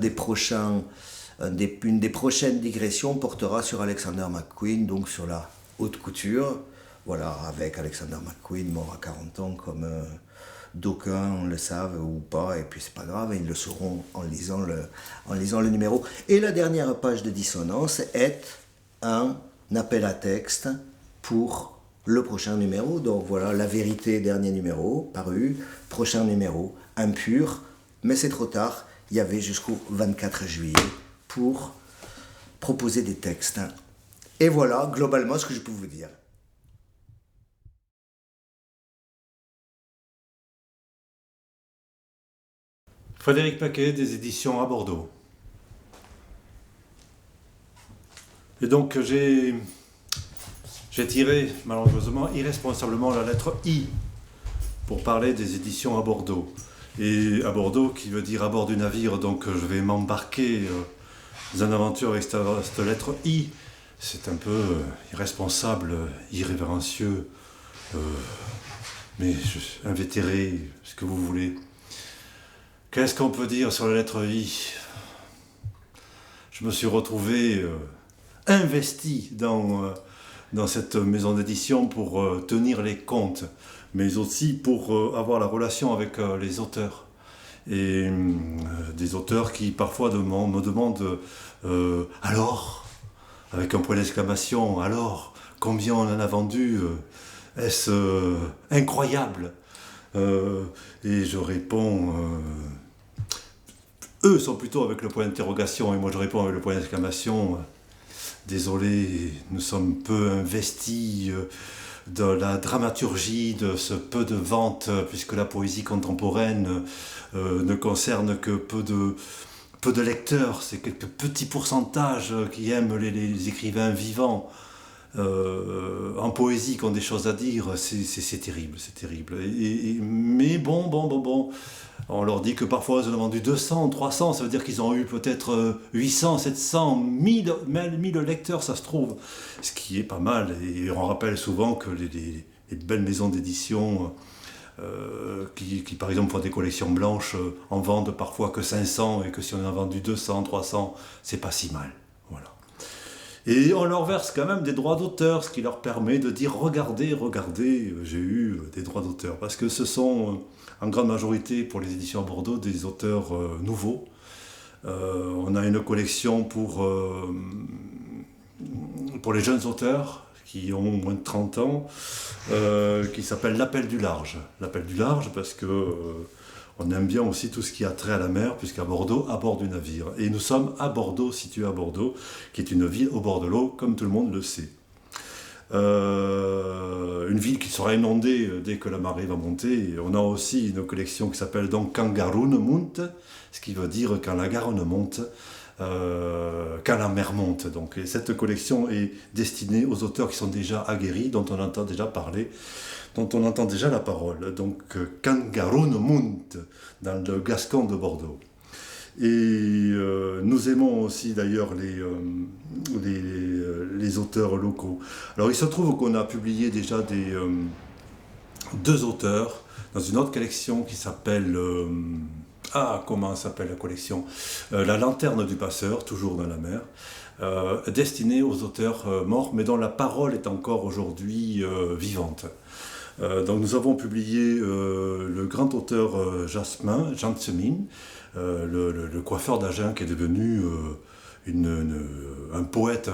des prochaines digressions portera sur Alexander McQueen, donc sur la haute couture, voilà, avec Alexander McQueen mort à 40 ans comme d'aucuns le savent ou pas, et puis c'est pas grave, ils le sauront en lisant le numéro. Et la dernière page de Dissonance est un appel à texte pour le prochain numéro. Donc voilà, La Vérité, dernier numéro, paru, prochain numéro, impur, mais c'est trop tard, il y avait jusqu'au 24 juillet pour proposer des textes. Et voilà, globalement, ce que je peux vous dire. Frédéric Paquet, des éditions à Bordeaux. Et donc j'ai tiré malheureusement irresponsablement la lettre I pour parler des éditions à Bordeaux. Et à Bordeaux qui veut dire à bord du navire, donc je vais m'embarquer dans une aventure avec cette lettre I. C'est un peu irresponsable, irrévérencieux, mais invétéré, ce que vous voulez. Qu'est-ce qu'on peut dire sur la lettre I ? Je me suis retrouvé investi dans cette maison d'édition pour tenir les comptes, mais aussi pour avoir la relation avec les auteurs. Et des auteurs qui parfois me demandent alors, avec un point d'exclamation, alors, combien on en a vendu, est-ce incroyable ? Et je réponds... eux sont plutôt avec le point d'interrogation et moi je réponds avec le point d'exclamation. Désolé, nous sommes peu investis de la dramaturgie de ce peu de ventes, puisque la poésie contemporaine ne concerne que peu de lecteurs, c'est quelques petits pourcentages qui aiment les écrivains vivants. En poésie qui ont des choses à dire, c'est terrible, c'est terrible. Mais bon, on leur dit que parfois ils ont vendu 200, 300, ça veut dire qu'ils ont eu peut-être 800, 700, 1000 lecteurs, ça se trouve, ce qui est pas mal. Et on rappelle souvent que les belles maisons d'édition qui par exemple font des collections blanches en vendent parfois que 500 et que si on en a vendu 200, 300, c'est pas si mal. Voilà. Et on leur verse quand même des droits d'auteur, ce qui leur permet de dire « Regardez, j'ai eu des droits d'auteur ». Parce que ce sont, en grande majorité, pour les éditions à Bordeaux, des auteurs nouveaux. On a une collection pour les jeunes auteurs, qui ont moins de 30 ans, qui s'appelle L'Appel du Large. L'Appel du Large parce que on aime bien aussi tout ce qui a trait à la mer, puisqu'à Bordeaux, à bord du navire. Et nous sommes à Bordeaux, situé à Bordeaux, qui est une ville au bord de l'eau, comme tout le monde le sait. Une ville qui sera inondée dès que la marée va monter. Et on a aussi une collection qui s'appelle donc Quand Garonne monte, ce qui veut dire quand la Garonne monte, quand la mer monte. Donc, et cette collection est destinée aux auteurs qui sont déjà aguerris, dont on entend déjà parler, dont on entend déjà la parole. Donc, Quand Garonne monte, dans le Gascon de Bordeaux. Et nous aimons aussi d'ailleurs les auteurs locaux. Alors, il se trouve qu'on a publié déjà deux auteurs dans une autre collection qui s'appelle... comment s'appelle la collection ? La Lanterne du Passeur, toujours dans la mer, destinée aux auteurs morts, mais dont la parole est encore aujourd'hui vivante. Donc nous avons publié le grand auteur Jasmin, le coiffeur d'Agen, qui est devenu un poète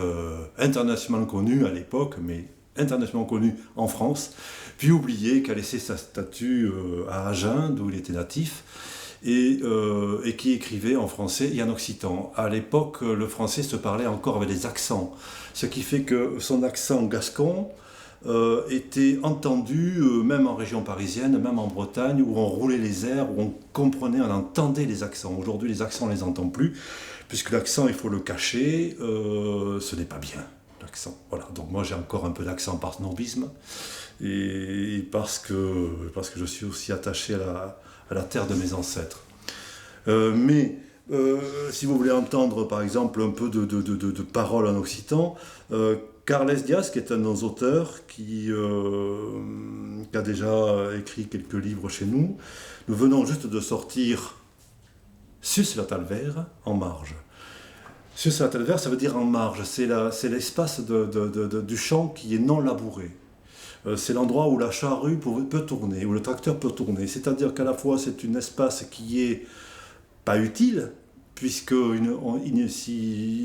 internationalement connu à l'époque, mais internationalement connu en France, puis oublié, qui a laissé sa statue à Agen, d'où il était natif, et qui écrivait en français et en occitan. À l'époque, le français se parlait encore avec des accents, ce qui fait que son accent gascon était entendu même en région parisienne, même en Bretagne, où on roulait les airs, où on comprenait, on entendait les accents. Aujourd'hui, les accents, on ne les entend plus, puisque l'accent, il faut le cacher, ce n'est pas bien, l'accent. Voilà. Donc moi, j'ai encore un peu d'accent par snobisme, et parce que je suis aussi attaché à la terre de mes ancêtres. Mais si vous voulez entendre, par exemple, un peu de paroles en occitan, Carles Diaz, qui est un de nos auteurs, qui a déjà écrit quelques livres chez nous, nous venons juste de sortir Sus la Talvère en marge. Sus la Talvère, ça veut dire en marge, c'est l'espace du champ qui est non labouré. C'est l'endroit où la charrue peut tourner, où le tracteur peut tourner. C'est-à-dire qu'à la fois c'est un espace qui est pas utile, puisqu'il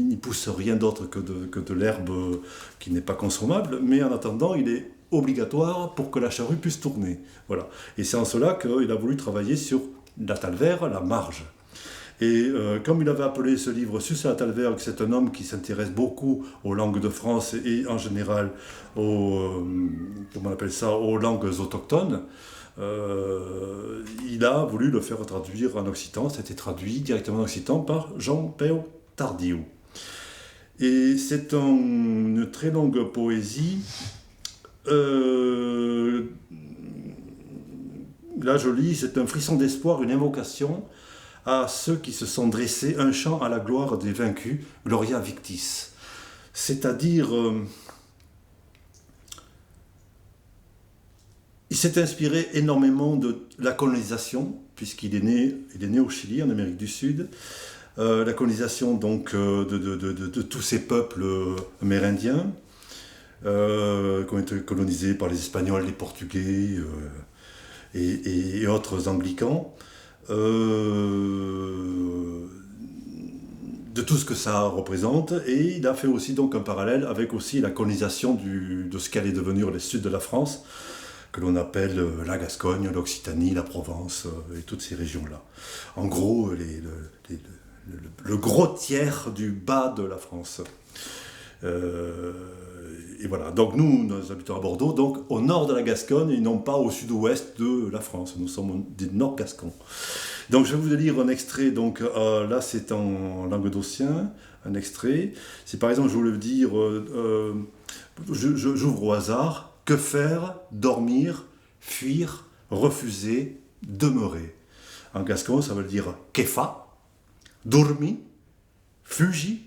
n'y pousse rien d'autre que de l'herbe qui n'est pas consommable, mais en attendant, il est obligatoire pour que la charrue puisse tourner. Voilà. Et c'est en cela qu'il a voulu travailler sur la Talvère, la marge. Et comme il avait appelé ce livre Sus la Talvère, que c'est un homme qui s'intéresse beaucoup aux langues de France et en général aux langues autochtones, il a voulu le faire traduire en occitan. C'était traduit directement en occitan par Jean-Père Tardieu. Et c'est une très longue poésie. Là, je lis, c'est un frisson d'espoir, une invocation à ceux qui se sont dressés, un chant à la gloire des vaincus, Gloria Victis. C'est-à-dire, il s'est inspiré énormément de la colonisation, puisqu'il est né au Chili, en Amérique du Sud. La colonisation donc de tous ces peuples amérindiens qui ont été colonisés par les Espagnols, les Portugais et autres anglicans. De tout ce que ça représente, et il a fait aussi donc un parallèle avec aussi la colonisation de ce qu'allait devenir le sud de la France, que l'on appelle la Gascogne, l'Occitanie, la Provence et toutes ces régions-là. En gros, le gros tiers du bas de la France. Et voilà, donc nous habitons à Bordeaux, donc au nord de la Gascogne et non pas au sud-ouest de la France. Nous sommes des nord-gascons. Donc je vais vous lire un extrait, donc là c'est en languedocien, un extrait. C'est par exemple, je voulais dire, j'ouvre au hasard, que faire, dormir, fuir, refuser, demeurer. En gascon, ça veut dire kefa, dormi, fugi,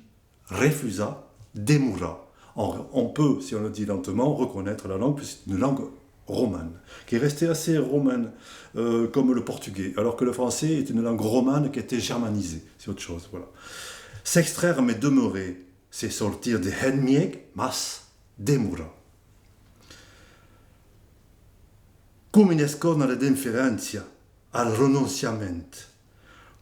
refusa, demura. On peut, si on le dit lentement, reconnaître la langue, puisque c'est une langue romane, qui est restée assez romane, comme le portugais, alors que le français est une langue romane qui a été germanisée, c'est autre chose. Voilà. S'extraire mais demeurer, c'est sortir de henmieg, mas demura. Come inescorna l'indifférencia al renonciamento,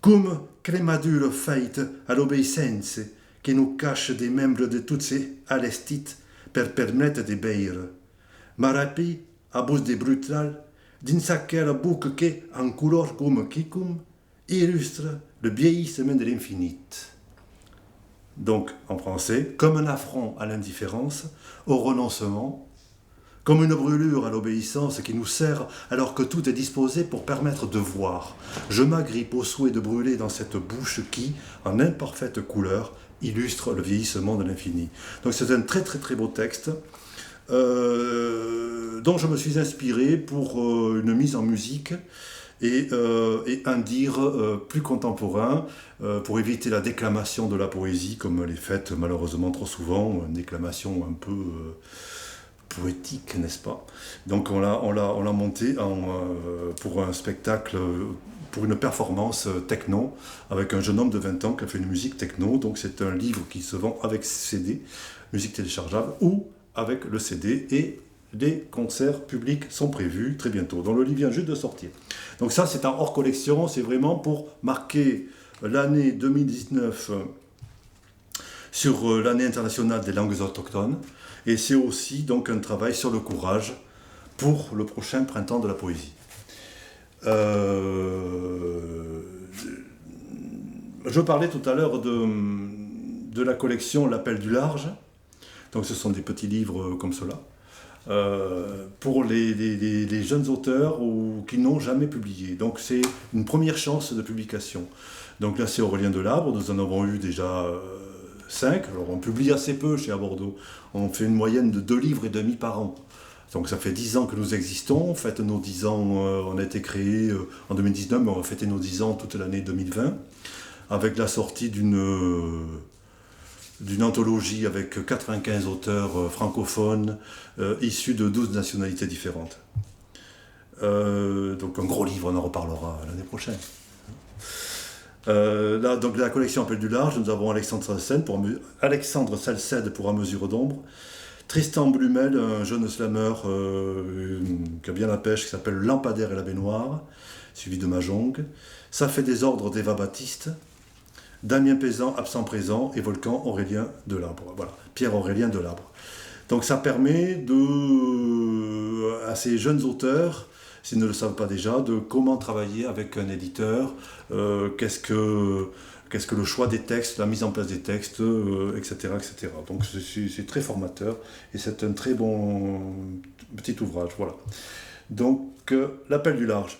come cremadure faite all'obbedienza che nous cache des membres de toutes ces alestites per permettre de beire. Marapi, à bouche de brutal, d'une sacrée boucle qui, en couleur comme Kikum, illustre le vieillissement de l'infinite. Donc, en français, comme un affront à l'indifférence, au renoncement, comme une brûlure à l'obéissance qui nous sert alors que tout est disposé pour permettre de voir. Je m'agrippe au souhait de brûler dans cette bouche qui, en imparfaite couleur, illustre le vieillissement de l'infini. Donc c'est un très très très beau texte dont je me suis inspiré pour une mise en musique et un dire plus contemporain pour éviter la déclamation de la poésie comme elle est faite malheureusement trop souvent, une déclamation un peu poétique, n'est-ce pas? Donc on l'a monté pour un spectacle, pour une performance techno avec un jeune homme de 20 ans qui a fait une musique techno. Donc c'est un livre qui se vend avec CD, musique téléchargeable, ou avec le CD, et les concerts publics sont prévus très bientôt. Donc le livre vient juste de sortir. Donc ça c'est un hors collection, c'est vraiment pour marquer l'année 2019 sur l'année internationale des langues autochtones. Et c'est aussi donc un travail sur le courage pour le prochain printemps de la poésie. Je parlais tout à l'heure de la collection L'Appel du Large. Donc ce sont des petits livres comme cela. Pour les jeunes auteurs qui n'ont jamais publié. Donc c'est une première chance de publication. Donc là c'est Aurélien Delabre, nous en avons eu déjà 5. Alors on publie assez peu chez Bordeaux. On fait une moyenne de 2 livres et demi par an. Donc ça fait 10 ans que nous existons. On fête nos 10 ans, on a été créé en 2019, mais on va fêter nos 10 ans toute l'année 2020, avec la sortie d'une anthologie avec 95 auteurs francophones issus de 12 nationalités différentes. Donc un gros livre, on en reparlera l'année prochaine. Là, donc la collection Appel du Large, nous avons Alexandre Salcède pour À mesure d'ombre, Tristan Blumel, un jeune slammer qui a bien la pêche, qui s'appelle Lampadaire et la baignoire, suivi de Mahjong. Ça fait des ordres d'Eva Baptiste, Damien Pézan, absent-présent, et Volcan Aurélien Delabre. Voilà, Pierre-Aurélien Delabre. Donc ça permet à ces jeunes auteurs, s'ils ne le savent pas déjà, de comment travailler avec un éditeur, qu'est-ce que le choix des textes, la mise en place des textes, etc., etc. Donc c'est très formateur et c'est un très bon petit ouvrage. Voilà. Donc l'Appel du Large.